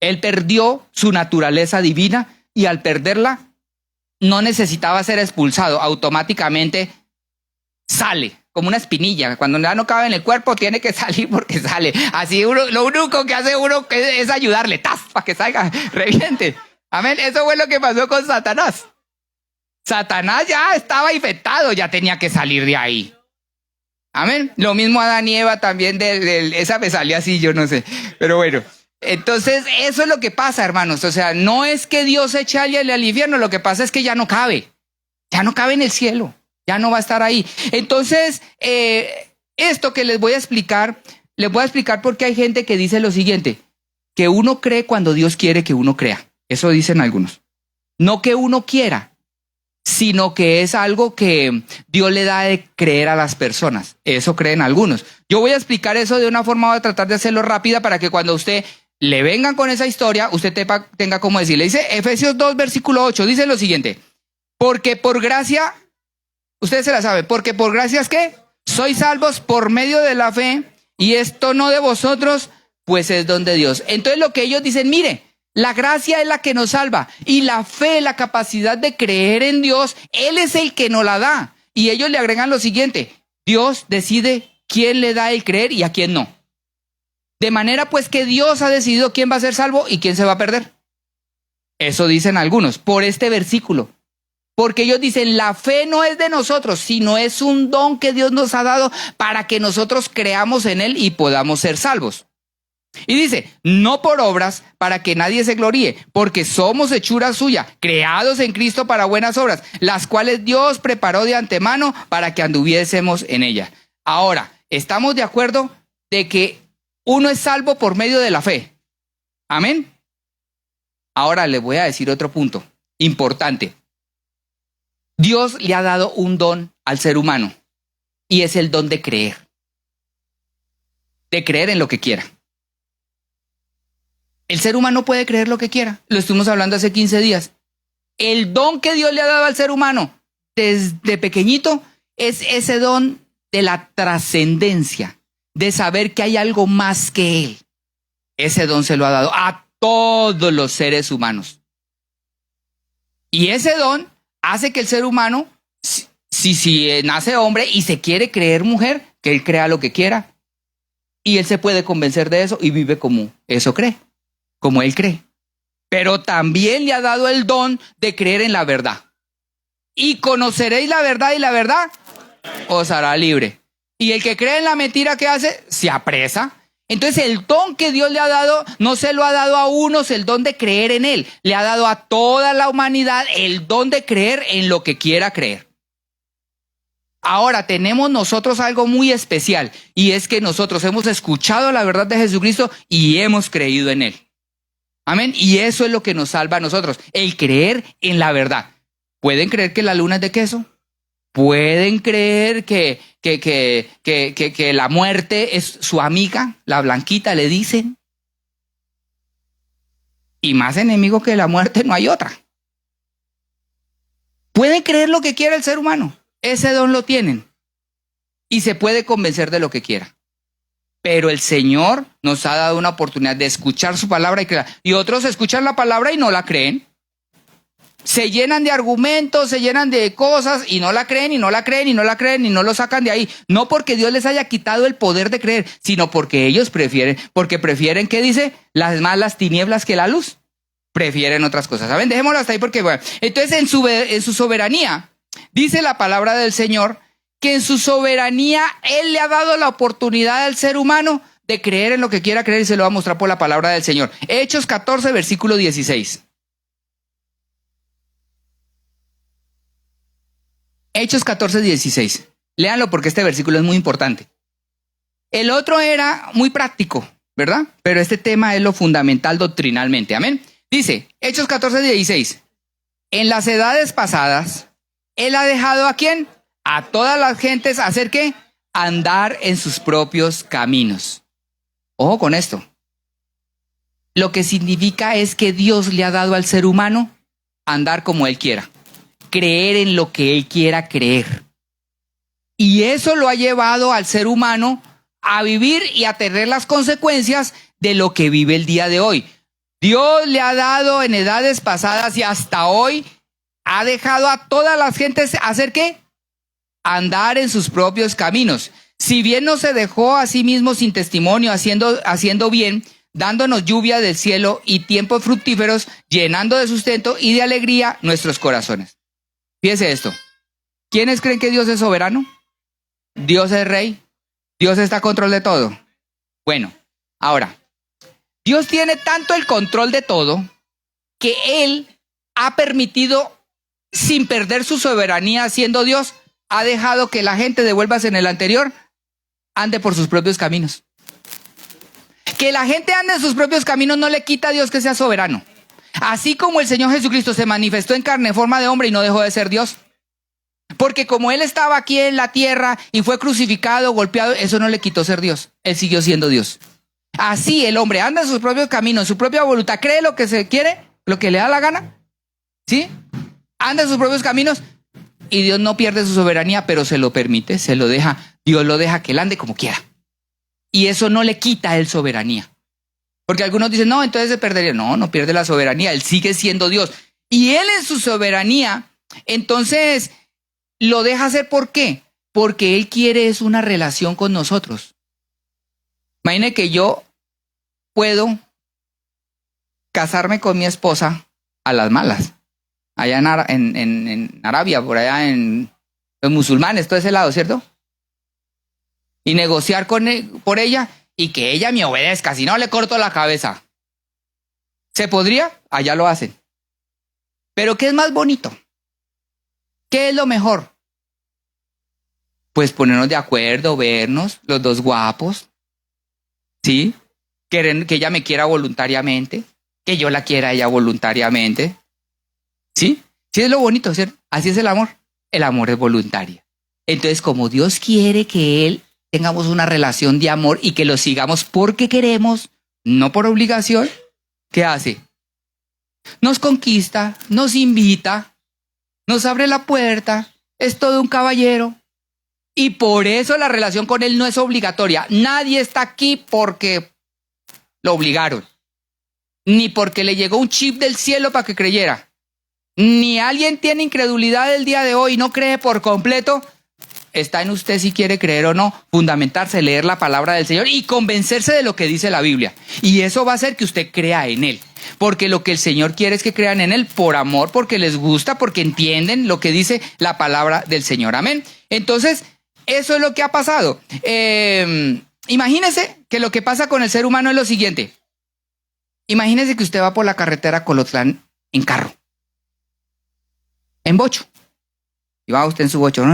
Él perdió su naturaleza divina y al perderla no necesitaba ser expulsado. Automáticamente sale como una espinilla. Cuando ya no cabe en el cuerpo tiene que salir porque sale. Así lo único que hace uno es ayudarle, para que salga, reviente. Amén. Eso fue lo que pasó con Satanás. Satanás ya estaba infectado, ya tenía que salir de ahí. Amén. Lo mismo Adán y Eva también, esa me salió así, yo no sé. Pero bueno, entonces eso es lo que pasa, hermanos. O sea, no es que Dios eche a alguien al infierno, lo que pasa es que ya no cabe. Ya no cabe en el cielo. Ya no va a estar ahí. Entonces, esto que les voy a explicar porque hay gente que dice lo siguiente, que uno cree cuando Dios quiere que uno crea. Eso dicen algunos. No que uno quiera, sino que es algo que Dios le da de creer a las personas. Eso creen algunos. Yo voy a explicar eso de una forma, voy a tratar de hacerlo rápida para que cuando usted le vengan con esa historia, usted tenga como decirle. Dice Efesios 2, versículo 8, dice lo siguiente. Porque por gracia, usted se la sabe, porque por gracia es que sois salvos por medio de la fe, y esto no de vosotros, pues es don de Dios. Entonces lo que ellos dicen, mire, la gracia es la que nos salva y la fe, la capacidad de creer en Dios, Él es el que nos la da. Y ellos le agregan lo siguiente, Dios decide quién le da el creer y a quién no. De manera pues que Dios ha decidido quién va a ser salvo y quién se va a perder. Eso dicen algunos por este versículo. Porque ellos dicen, la fe no es de nosotros, sino es un don que Dios nos ha dado para que nosotros creamos en Él y podamos ser salvos. Y dice, no por obras para que nadie se gloríe, porque somos hechura suya, creados en Cristo para buenas obras, las cuales Dios preparó de antemano para que anduviésemos en ella. Ahora, ¿estamos de acuerdo de que uno es salvo por medio de la fe? Amén. Ahora les voy a decir otro punto importante. Dios le ha dado un don al ser humano y es el don de creer en lo que quiera. El ser humano puede creer lo que quiera. Lo estuvimos hablando hace 15 días. El don que Dios le ha dado al ser humano desde pequeñito es ese don de la trascendencia, de saber que hay algo más que Él. Ese don se lo ha dado a todos los seres humanos. Y ese don hace que el ser humano, si nace hombre y se quiere creer mujer, que él crea lo que quiera. Y él se puede convencer de eso y vive como eso cree, como él cree. Pero también le ha dado el don de creer en la verdad. Y conoceréis la verdad y la verdad os hará libre. Y el que cree en la mentira, ¿qué hace? Se apresa. Entonces el don que Dios le ha dado, no se lo ha dado a unos el don de creer en Él. Le ha dado a toda la humanidad el don de creer en lo que quiera creer. Ahora tenemos nosotros algo muy especial y es que nosotros hemos escuchado la verdad de Jesucristo y hemos creído en Él. Amén. Y eso es lo que nos salva a nosotros, el creer en la verdad. ¿Pueden creer que la luna es de queso? ¿Pueden creer que la muerte es su amiga? La blanquita le dicen. Y más enemigo que la muerte no hay otra. ¿Pueden creer lo que quiera el ser humano? Ese don lo tienen. Y se puede convencer de lo que quiera. Pero el Señor nos ha dado una oportunidad de escuchar su palabra y creer. Y otros escuchan la palabra y no la creen. Se llenan de argumentos, se llenan de cosas y no la creen y no la creen y no la creen y no lo sacan de ahí. No porque Dios les haya quitado el poder de creer, sino porque ellos prefieren, ¿qué dice? Las malas tinieblas que la luz. Prefieren otras cosas. ¿Saben? Dejémoslo hasta ahí porque, bueno. Entonces, en su soberanía, dice la palabra del Señor, que en su soberanía Él le ha dado la oportunidad al ser humano de creer en lo que quiera creer y se lo va a mostrar por la palabra del Señor. Hechos 14, versículo 16. Hechos 14, 16. Léanlo porque este versículo es muy importante. El otro era muy práctico, ¿verdad? Pero este tema es lo fundamental doctrinalmente. Amén. Dice, Hechos 14, 16. En las edades pasadas, Él ha dejado ¿a quién? A todas las gentes hacer ¿qué? Andar en sus propios caminos. Ojo con esto. Lo que significa es que Dios le ha dado al ser humano andar como Él quiera. Creer en lo que Él quiera creer. Y eso lo ha llevado al ser humano a vivir y a tener las consecuencias de lo que vive el día de hoy. Dios le ha dado en edades pasadas y hasta hoy ha dejado a todas las gentes hacer ¿qué? Andar en sus propios caminos. Si bien no se dejó a sí mismo sin testimonio, haciendo bien, dándonos lluvia del cielo y tiempos fructíferos, llenando de sustento y de alegría nuestros corazones. Fíjese esto. ¿Quiénes creen que Dios es soberano? Dios es rey. Dios está a control de todo. Bueno, ahora, Dios tiene tanto el control de todo que Él ha permitido, sin perder su soberanía siendo Dios, ha dejado que la gente, devuélvase en el anterior, ande por sus propios caminos. Que la gente ande en sus propios caminos no le quita a Dios que sea soberano. Así como el Señor Jesucristo se manifestó en carne en forma de hombre y no dejó de ser Dios. Porque como Él estaba aquí en la tierra y fue crucificado, golpeado, eso no le quitó ser Dios. Él siguió siendo Dios. Así el hombre anda en sus propios caminos, en su propia voluntad, cree lo que se quiere, lo que le da la gana. ¿Sí? Anda en sus propios caminos. Y Dios no pierde su soberanía, pero se lo permite, se lo deja. Dios lo deja que él ande como quiera. Y eso no le quita a él soberanía. Porque algunos dicen, no, entonces se perdería. No, no pierde la soberanía, él sigue siendo Dios. Y él en su soberanía, entonces lo deja hacer. ¿Por qué? Porque él quiere es una relación con nosotros. Imagine que yo puedo casarme con mi esposa a las malas. Allá en Arabia, por allá en los musulmanes, todo ese lado, ¿cierto? Y negociar por ella y que ella me obedezca, si no le corto la cabeza. ¿Se podría? Allá lo hacen. Pero ¿qué es más bonito? ¿Qué es lo mejor? Pues ponernos de acuerdo, vernos, los dos guapos, ¿sí? Que ella me quiera voluntariamente, que yo la quiera a ella voluntariamente. ¿Sí? Sí es lo bonito, ¿cierto? Así es el amor. El amor es voluntario. Entonces, como Dios quiere que Él tengamos una relación de amor y que lo sigamos porque queremos, no por obligación, ¿qué hace? Nos conquista, nos invita, nos abre la puerta, es todo un caballero. Y por eso la relación con Él no es obligatoria. Nadie está aquí porque lo obligaron, ni porque le llegó un chip del cielo para que creyera. Ni alguien tiene incredulidad el día de hoy, no cree por completo. Está en usted si quiere creer o no, fundamentarse, leer la palabra del Señor y convencerse de lo que dice la Biblia. Y eso va a hacer que usted crea en Él. Porque lo que el Señor quiere es que crean en Él por amor, porque les gusta, porque entienden lo que dice la palabra del Señor. Amén. Entonces, eso es lo que ha pasado. Imagínese que lo que pasa con el ser humano es lo siguiente. Imagínese que usted va por la carretera Colotlán en carro. En bocho. Y va usted en su bocho.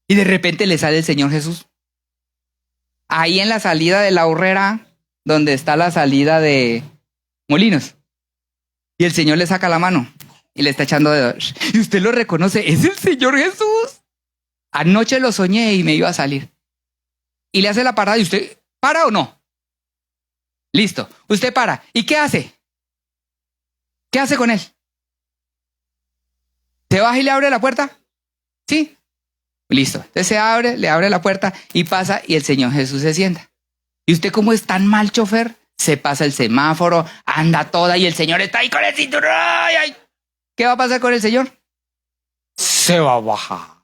Y de repente le sale el Señor Jesús. Ahí en la salida de la Horrera, donde está la salida de Molinos. Y el Señor le saca la mano y le está echando dedos. Y usted lo reconoce. Es el Señor Jesús. Anoche lo soñé y me iba a salir. Y le hace la parada y usted, ¿para o no? Listo, usted para. ¿Y qué hace? ¿Qué hace con él? ¿Se baja y le abre la puerta? Sí. Listo. Entonces se abre, le abre la puerta y pasa y el Señor Jesús se sienta. ¿Y usted cómo es tan mal chofer? Se pasa el semáforo, anda toda y el Señor está ahí con el cinturón. ¡Ay! ¿Qué va a pasar con el Señor? Se va a bajar.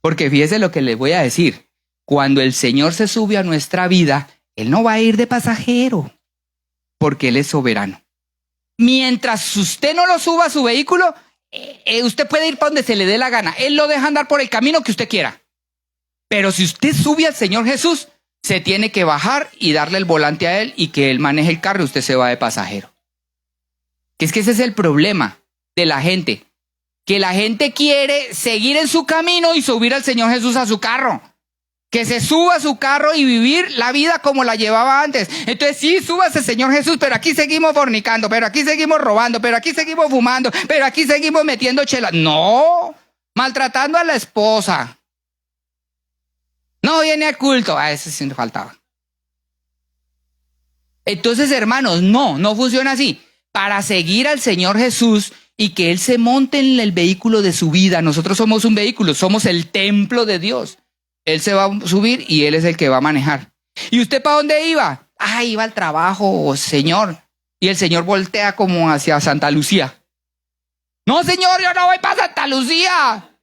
Porque fíjese lo que les voy a decir. Cuando el Señor se sube a nuestra vida, Él no va a ir de pasajero, porque Él es soberano. Mientras usted no lo suba a su vehículo, usted puede ir para donde se le dé la gana. Él lo deja andar por el camino que usted quiera. Pero si usted sube al Señor Jesús, se tiene que bajar y darle el volante a Él y que Él maneje el carro y usted se va de pasajero. Que es que ese es el problema de la gente. Que la gente quiere seguir en su camino y subir al Señor Jesús a su carro. Que se suba a su carro y vivir la vida como la llevaba antes. Entonces sí, súbase Señor Jesús, pero aquí seguimos fornicando, pero aquí seguimos robando, pero aquí seguimos fumando, pero aquí seguimos metiendo chela. No, maltratando a la esposa. No viene al culto. A ese sí me faltaba. Entonces, hermanos, no funciona así. Para seguir al Señor Jesús y que Él se monte en el vehículo de su vida. Nosotros somos un vehículo, somos el templo de Dios. Él se va a subir y Él es el que va a manejar. ¿Y usted para dónde iba? Iba al trabajo, Señor. Y el Señor voltea como hacia Santa Lucía. No, Señor, yo no voy para Santa Lucía.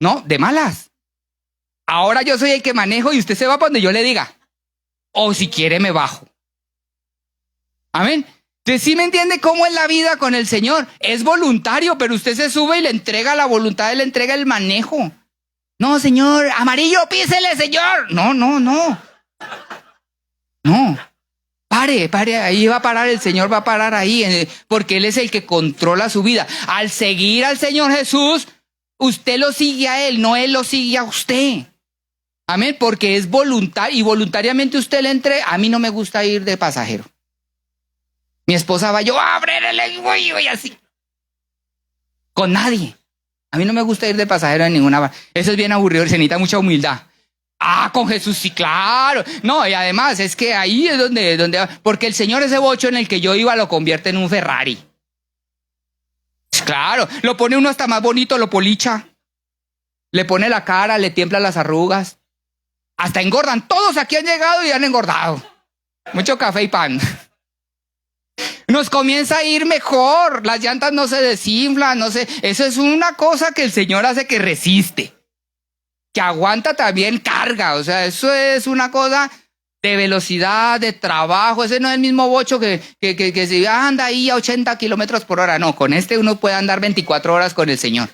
No, de malas. Ahora yo soy el que manejo y usted se va para donde yo le diga. O si quiere me bajo. Amén. Entonces sí me entiende cómo es la vida con el Señor. Es voluntario, pero usted se sube y le entrega la voluntad, le entrega el manejo. No, Señor, amarillo, písele, Señor. No. Pare, ahí va a parar, el Señor va a parar ahí, porque Él es el que controla su vida. Al seguir al Señor Jesús, usted lo sigue a Él, no Él lo sigue a usted. Amén, porque es voluntario y voluntariamente usted le entre. A mí no me gusta ir de pasajero. Mi esposa va, yo ábrele, voy así. Con nadie. A mí no me gusta ir de pasajero en ninguna. Eso es bien aburrido, se necesita mucha humildad. Con Jesús sí, claro. No, y además es que ahí es donde porque el Señor ese bocho en el que yo iba lo convierte en un Ferrari. Claro, lo pone uno hasta más bonito, lo policha. Le pone la cara, le tiembla las arrugas. Hasta engordan. Todos aquí han llegado y han engordado. Mucho café y pan. Nos comienza a ir mejor, las llantas no se desinflan, no sé. Eso es una cosa que el Señor hace que resiste, que aguanta también carga. O sea, eso es una cosa de velocidad, de trabajo. Ese no es el mismo bocho que se anda ahí a 80 kilómetros por hora. No, con este uno puede andar 24 horas con el Señor.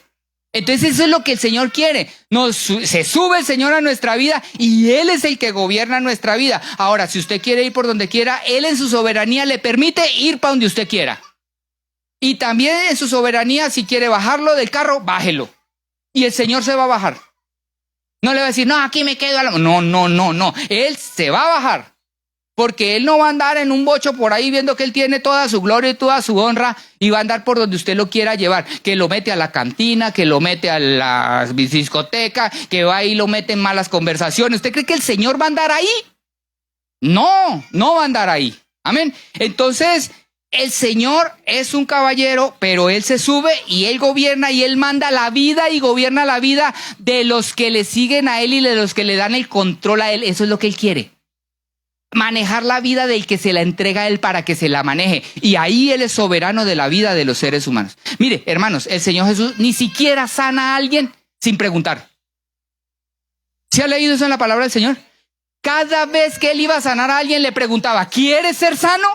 Entonces eso es lo que el Señor quiere. Se sube el Señor a nuestra vida y Él es el que gobierna nuestra vida. Ahora, si usted quiere ir por donde quiera, Él en su soberanía le permite ir para donde usted quiera. Y también en su soberanía, si quiere bajarlo del carro, bájelo. Y el Señor se va a bajar. No le va a decir, no, aquí me quedo. No. Él se va a bajar. Porque Él no va a andar en un bocho por ahí viendo que Él tiene toda su gloria y toda su honra y va a andar por donde usted lo quiera llevar. Que lo mete a la cantina, que lo mete a la discoteca, que va y lo mete en malas conversaciones. ¿Usted cree que el Señor va a andar ahí? No va a andar ahí. Amén. Entonces, el Señor es un caballero, pero Él se sube y Él gobierna y Él manda la vida y gobierna la vida de los que le siguen a Él y de los que le dan el control a Él. Eso es lo que Él quiere. Manejar la vida del que se la entrega a Él para que se la maneje. Y ahí Él es soberano de la vida de los seres humanos. Mire, hermanos, el Señor Jesús ni siquiera sana a alguien sin preguntar. ¿Sí ha leído eso en la palabra del Señor? Cada vez que Él iba a sanar a alguien le preguntaba, ¿quieres ser sano?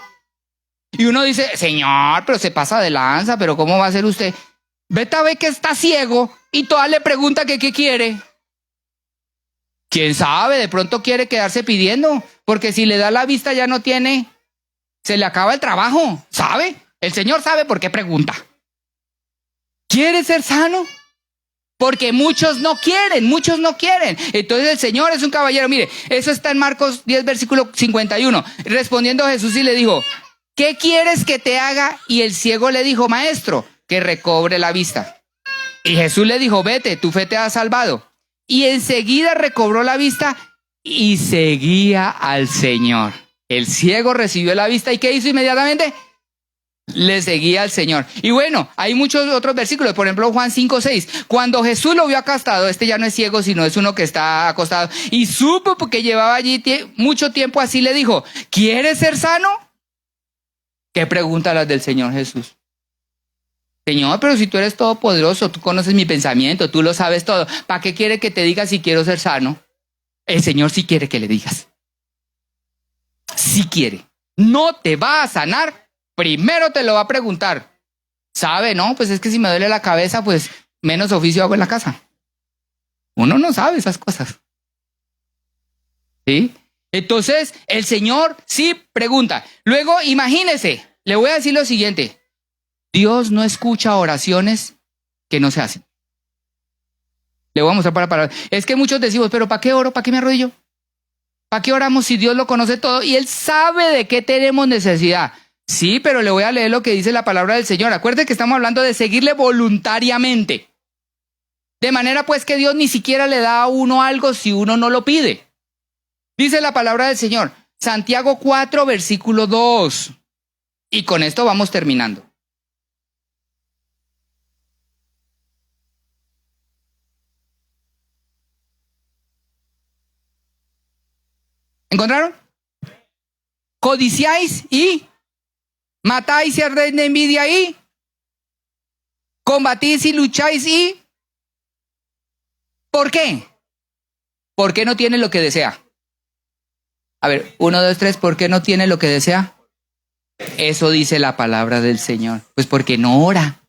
Y uno dice, Señor, pero se pasa de lanza, pero ¿cómo va a ser usted? Vete a ver que está ciego y toda le pregunta que qué quiere. ¿Quién sabe? De pronto quiere quedarse pidiendo, porque si le da la vista ya no tiene, se le acaba el trabajo, ¿sabe? El Señor sabe por qué pregunta. ¿Quiere ser sano? Porque muchos no quieren. Entonces el Señor es un caballero. Mire, eso está en Marcos 10, versículo 51. Respondiendo a Jesús y le dijo, ¿qué quieres que te haga? Y el ciego le dijo, maestro, que recobre la vista. Y Jesús le dijo, vete, tu fe te ha salvado. Y enseguida recobró la vista y seguía al Señor. El ciego recibió la vista, ¿y qué hizo inmediatamente? Le seguía al Señor. Y bueno, hay muchos otros versículos, por ejemplo Juan 5:6. Cuando Jesús lo vio acostado, este ya no es ciego, sino es uno que está acostado, y supo porque llevaba allí mucho tiempo así, le dijo, ¿quieres ser sano? ¿Qué pregunta las del Señor Jesús? Señor, pero si tú eres todopoderoso, tú conoces mi pensamiento, tú lo sabes todo, ¿para qué quiere que te diga si quiero ser sano? El Señor sí quiere que le digas. Sí quiere. No te va a sanar, primero te lo va a preguntar. ¿Sabe? No, pues es que si me duele la cabeza, pues menos oficio hago en la casa. Uno no sabe esas cosas. ¿Sí? Entonces, el Señor sí pregunta. Luego, imagínese, le voy a decir lo siguiente. Dios no escucha oraciones que no se hacen. Le voy a mostrar para. Es que muchos decimos, pero ¿para qué oro? ¿Para qué me arrodillo? ¿Para qué oramos si Dios lo conoce todo? Y Él sabe de qué tenemos necesidad. Sí, pero le voy a leer lo que dice la palabra del Señor. Acuérdate que estamos hablando de seguirle voluntariamente. De manera pues que Dios ni siquiera le da a uno algo si uno no lo pide. Dice la palabra del Señor. Santiago 4, versículo 2. Y con esto vamos terminando. ¿Encontraron? Codiciáis y matáis y ardéis de envidia y combatís y lucháis y ¿por qué? ¿Por qué no tiene lo que desea? A ver, 1, 2, 3, ¿por qué no tiene lo que desea? Eso dice la palabra del Señor. Pues porque no ora.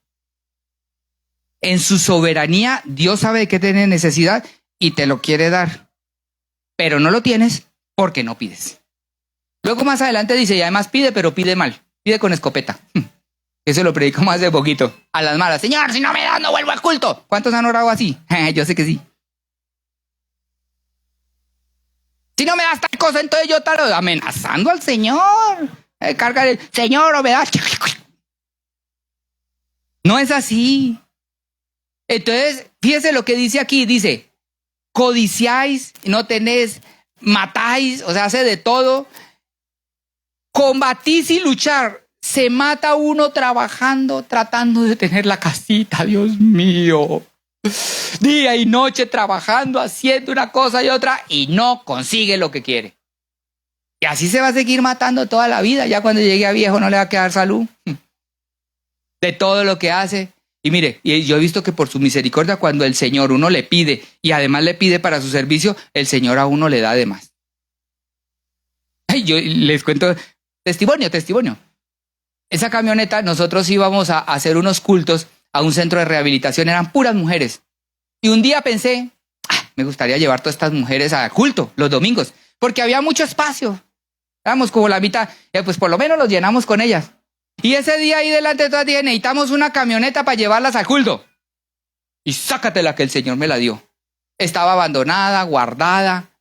En su soberanía, Dios sabe de qué tiene necesidad y te lo quiere dar. Pero no lo tienes porque no pides. Luego más adelante dice, y además pide, pero pide mal. Pide con escopeta. Eso lo predicamos hace poquito. A las malas. Señor, si no me das, no vuelvo al culto. ¿Cuántos han orado así? Yo sé que sí. Si no me das tal cosa, entonces yo tal. Amenazando al Señor. Carga el Señor, o me das. No es así. Entonces, fíjese lo que dice aquí. Dice, codiciáis, no tenés, matáis, o sea, hace de todo. Combatís y luchar. Se mata uno trabajando, tratando de tener la casita, Dios mío. Día y noche trabajando, haciendo una cosa y otra y no consigue lo que quiere. Y así se va a seguir matando toda la vida. Ya cuando llegue a viejo no le va a quedar salud de todo lo que hace. Y mire, y yo he visto que por su misericordia cuando el Señor uno le pide y además le pide para su servicio, el Señor a uno le da de más. Ay, yo les cuento testimonio. Esa camioneta, nosotros íbamos a hacer unos cultos a un centro de rehabilitación, eran puras mujeres. Y un día pensé, me gustaría llevar todas estas mujeres a culto los domingos, porque había mucho espacio. Éramos como la mitad, pues por lo menos los llenamos con ellas. Y ese día ahí delante de todas dije, necesitamos una camioneta para llevarlas al culto. Y sácatela que el Señor me la dio. Estaba abandonada, guardada,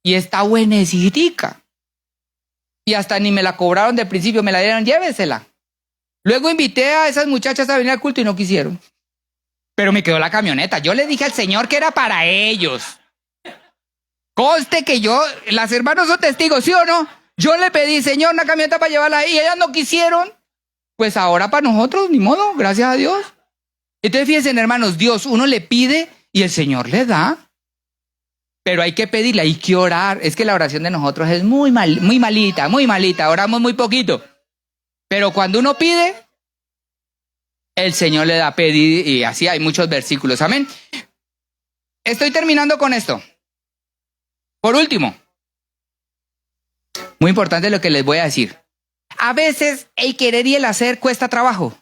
y está buenecitica. Y hasta ni me la cobraron de principio, me la dieron, llévesela. Luego invité a esas muchachas a venir al culto y no quisieron. Pero me quedó la camioneta. Yo le dije al Señor que era para ellos. Conste que las hermanas son testigos, ¿sí o no? Yo le pedí, Señor, una camioneta para llevarla ahí y ellas no quisieron. Pues ahora para nosotros, ni modo, gracias a Dios. Entonces fíjense, hermanos, Dios, uno le pide y el Señor le da. Pero hay que pedirle, hay que orar. Es que la oración de nosotros es muy malita. Oramos muy poquito. Pero cuando uno pide, el Señor le da pedir y así hay muchos versículos. Amén. Estoy terminando con esto. Por último, muy importante lo que les voy a decir. A veces el querer y el hacer cuesta trabajo.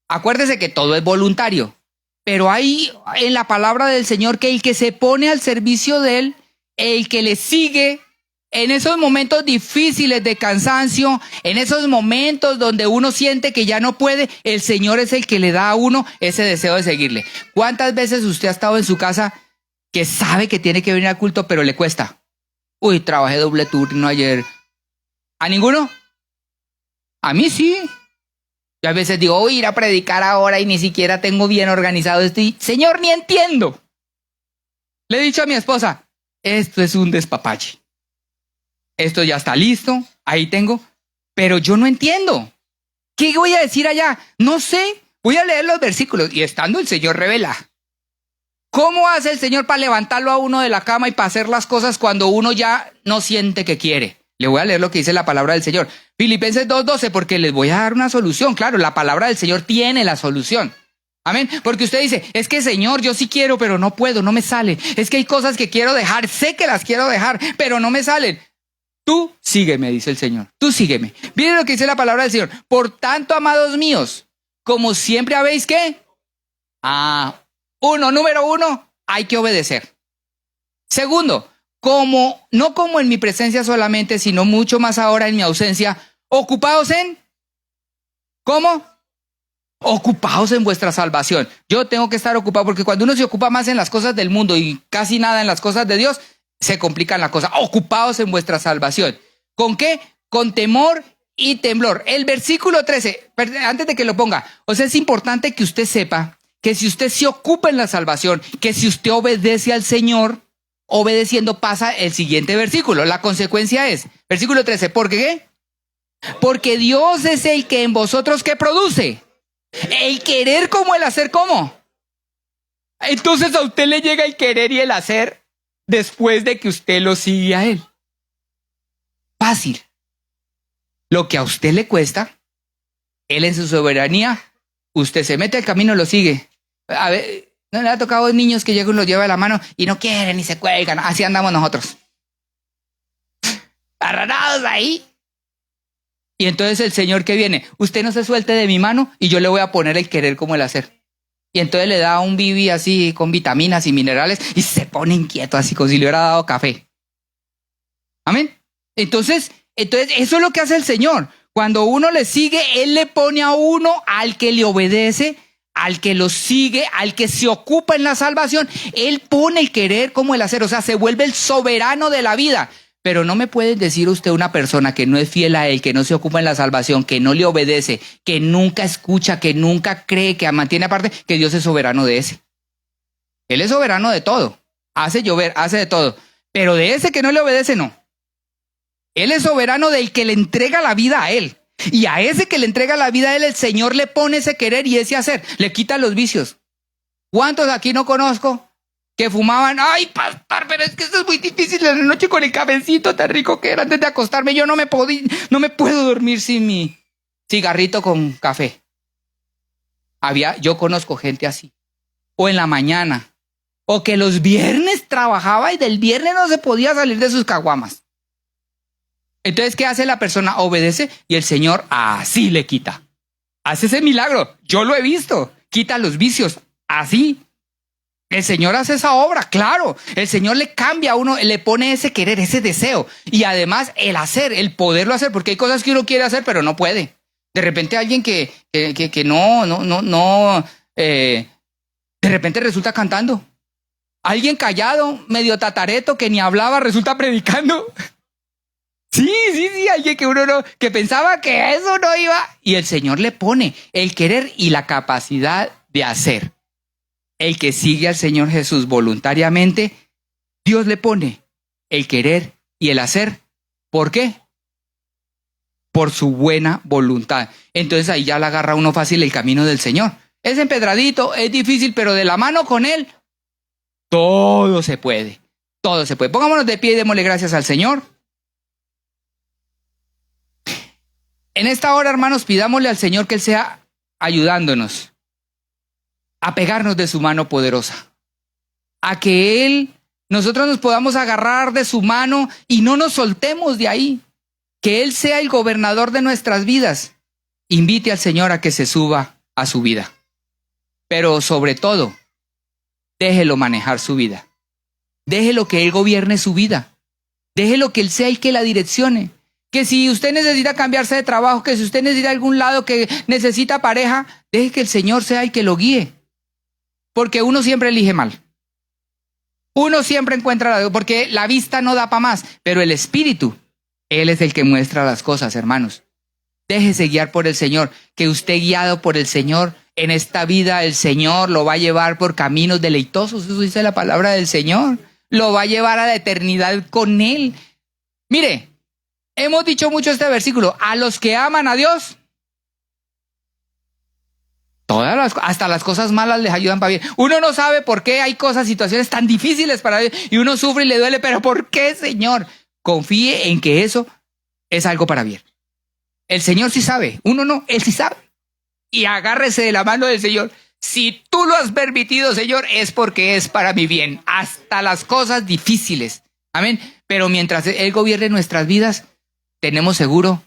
Acuérdese que todo es voluntario. Pero hay en la palabra del Señor que el que se pone al servicio de Él, el que le sigue, en esos momentos difíciles de cansancio, en esos momentos donde uno siente que ya no puede, el Señor es el que le da a uno ese deseo de seguirle. ¿Cuántas veces usted ha estado en su casa que sabe que tiene que venir al culto, pero le cuesta? Uy, trabajé doble turno ayer. ¿A ninguno? A mí sí. Yo a veces digo, voy a ir a predicar ahora y ni siquiera tengo bien organizado esto. Y, Señor, ni entiendo. Le he dicho a mi esposa, esto es un despapalle. Esto ya está listo, ahí tengo, pero yo no entiendo. ¿Qué voy a decir allá? No sé, voy a leer los versículos y estando el Señor revela. ¿Cómo hace el Señor para levantarlo a uno de la cama y para hacer las cosas cuando uno ya no siente que quiere? Le voy a leer lo que dice la palabra del Señor. Filipenses 2:12, porque les voy a dar una solución. Claro, la palabra del Señor tiene la solución. Amén. Porque usted dice, es que Señor, yo sí quiero, pero no puedo, no me sale. Es que hay cosas que quiero dejar, sé que las quiero dejar, pero no me salen. Tú sígueme, dice el Señor. Tú sígueme. Miren lo que dice la palabra del Señor. Por tanto, amados míos, como siempre habéis, ¿qué? Número uno, hay que obedecer. Segundo, no como en mi presencia solamente, sino mucho más ahora en mi ausencia, ocupados en, ¿cómo? Ocupados en vuestra salvación. Yo tengo que estar ocupado porque cuando uno se ocupa más en las cosas del mundo y casi nada en las cosas de Dios, se complican las cosas. Ocupados en vuestra salvación. ¿Con qué? Con temor y temblor. El versículo 13, antes de que lo ponga, o sea, es importante que usted sepa que si usted se ocupa en la salvación, que si usted obedece al Señor, obedeciendo pasa el siguiente versículo. La consecuencia es, versículo 13, ¿por qué? Porque Dios es el que en vosotros, ¿qué produce? El querer como el hacer, ¿cómo? Entonces a usted le llega el querer y el hacer después de que usted lo sigue a Él. Fácil. Lo que a usted le cuesta, Él en su soberanía, usted se mete al camino y lo sigue. A ver, ¿no le ha tocado a niños que llegan y los lleva de la mano y no quieren y se cuelgan? Así andamos nosotros. Arranados ahí. Y entonces el Señor que viene, usted no se suelte de mi mano y yo le voy a poner el querer como el hacer. Y entonces le da un bibi así con vitaminas y minerales y se pone inquieto así como si le hubiera dado café. Amén. Entonces eso es lo que hace el Señor. Cuando uno le sigue, Él le pone a uno al que le obedece, al que lo sigue, al que se ocupa en la salvación. Él pone el querer como el hacer, o sea, se vuelve el soberano de la vida. Pero no me puede decir usted una persona que no es fiel a Él, que no se ocupa en la salvación, que no le obedece, que nunca escucha, que nunca cree, que mantiene aparte, que Dios es soberano de ese. Él es soberano de todo. Hace llover, hace de todo. Pero de ese que no le obedece, no. Él es soberano del que le entrega la vida a Él. Y a ese que le entrega la vida a Él, el Señor le pone ese querer y ese hacer. Le quita los vicios. ¿Cuántos aquí no conozco que fumaban? Ay, pastor, pero es que esto es muy difícil en la noche con el cafecito tan rico que era antes de acostarme. Yo no me puedo dormir sin mi cigarrito con café. Yo conozco gente así. O en la mañana. O que los viernes trabajaba y del viernes no se podía salir de sus caguamas. Entonces, ¿qué hace la persona? Obedece y el Señor así le quita. Hace ese milagro. Yo lo he visto. Quita los vicios. Así. El Señor hace esa obra, claro. El Señor le cambia a uno, le pone ese querer, ese deseo. Y además el hacer, el poderlo hacer, porque hay cosas que uno quiere hacer, pero no puede. De repente alguien que de repente resulta cantando. Alguien callado, medio tatareto, que ni hablaba, resulta predicando. Sí, alguien que pensaba que eso no iba. Y el Señor le pone el querer y la capacidad de hacer. El que sigue al Señor Jesús voluntariamente, Dios le pone el querer y el hacer. ¿Por qué? Por su buena voluntad. Entonces ahí ya le agarra uno fácil el camino del Señor. Es empedradito, es difícil, pero de la mano con Él, todo se puede. Todo se puede. Pongámonos de pie y démosle gracias al Señor. En esta hora, hermanos, pidámosle al Señor que Él sea ayudándonos a pegarnos de su mano poderosa, a que nosotros nos podamos agarrar de su mano y no nos soltemos de ahí, que Él sea el gobernador de nuestras vidas. Invite al Señor a que se suba a su vida, pero sobre todo, déjelo manejar su vida, déjelo que Él gobierne su vida, déjelo que Él sea el que la direccione. Que si usted necesita cambiarse de trabajo, que si usted necesita algún lado, que necesita pareja, deje que el Señor sea el que lo guíe. Porque uno siempre elige mal. Uno siempre encuentra, porque la vista no da para más, pero el Espíritu, Él es el que muestra las cosas, hermanos. Déjese guiar por el Señor, que usted guiado por el Señor, en esta vida el Señor lo va a llevar por caminos deleitosos, eso dice la palabra del Señor. Lo va a llevar a la eternidad con Él. Mire, hemos dicho mucho este versículo, a los que aman a Dios, hasta las cosas malas les ayudan para bien. Uno no sabe por qué hay cosas, situaciones tan difíciles para Dios, y uno sufre y le duele, pero ¿por qué, Señor? Confíe en que eso es algo para bien. El Señor sí sabe, uno no, Él sí sabe. Y agárrese de la mano del Señor. Si tú lo has permitido, Señor, es porque es para mi bien. Hasta las cosas difíciles. Amén. Pero mientras Él gobierne nuestras vidas, tenemos seguro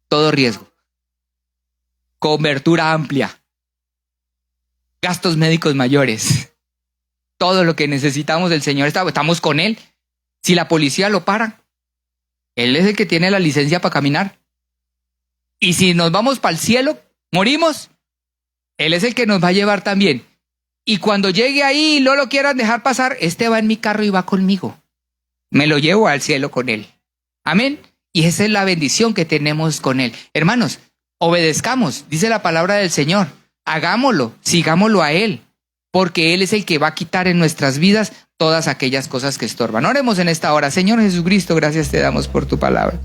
todo riesgo. Cobertura amplia. Gastos médicos mayores. Todo lo que necesitamos del Señor, estamos con Él. Si la policía lo para, Él es el que tiene la licencia para caminar. Y si nos vamos para el cielo, morimos, Él es el que nos va a llevar también. Y cuando llegue ahí y no lo quieran dejar pasar, va en mi carro y va conmigo. Me lo llevo al cielo con Él. Amén. Y esa es la bendición que tenemos con Él. Hermanos, obedezcamos, dice la palabra del Señor. Hagámoslo, sigámoslo a Él. Porque Él es el que va a quitar en nuestras vidas todas aquellas cosas que estorban. Oremos en esta hora. Señor Jesucristo, gracias te damos por tu palabra.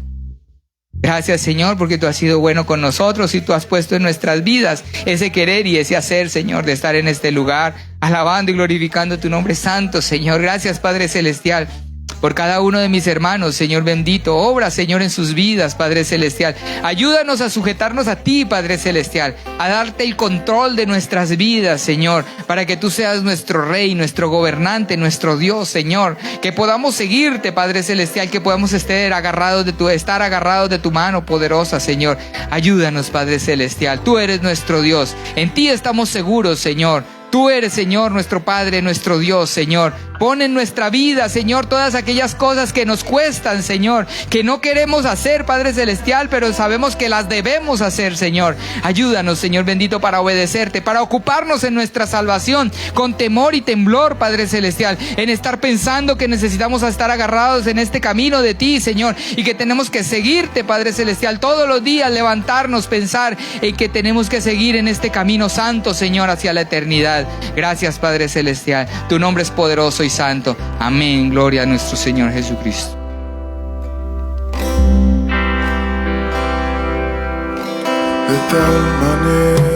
Gracias, Señor, porque tú has sido bueno con nosotros y tú has puesto en nuestras vidas ese querer y ese hacer, Señor, de estar en este lugar, alabando y glorificando tu nombre santo, Señor. Gracias, Padre Celestial, por cada uno de mis hermanos, Señor bendito. Obra, Señor, en sus vidas, Padre Celestial. Ayúdanos a sujetarnos a ti, Padre Celestial, a darte el control de nuestras vidas, Señor, para que tú seas nuestro Rey, nuestro gobernante, nuestro Dios, Señor. Que podamos seguirte, Padre Celestial, que podamos estar agarrados de tu mano poderosa, Señor. Ayúdanos, Padre Celestial. Tú eres nuestro Dios. En ti estamos seguros, Señor. Tú eres, Señor, nuestro Padre, nuestro Dios, Señor. Pon en nuestra vida, Señor, todas aquellas cosas que nos cuestan, Señor, que no queremos hacer, Padre Celestial, pero sabemos que las debemos hacer, Señor. Ayúdanos, Señor bendito, para obedecerte, para ocuparnos en nuestra salvación, con temor y temblor, Padre Celestial, en estar pensando que necesitamos estar agarrados en este camino de ti, Señor, y que tenemos que seguirte, Padre Celestial, todos los días levantarnos, pensar en que tenemos que seguir en este camino santo, Señor, hacia la eternidad. Gracias, Padre Celestial. Tu nombre es poderoso y santo. Amén. Gloria a nuestro Señor Jesucristo. De tal manera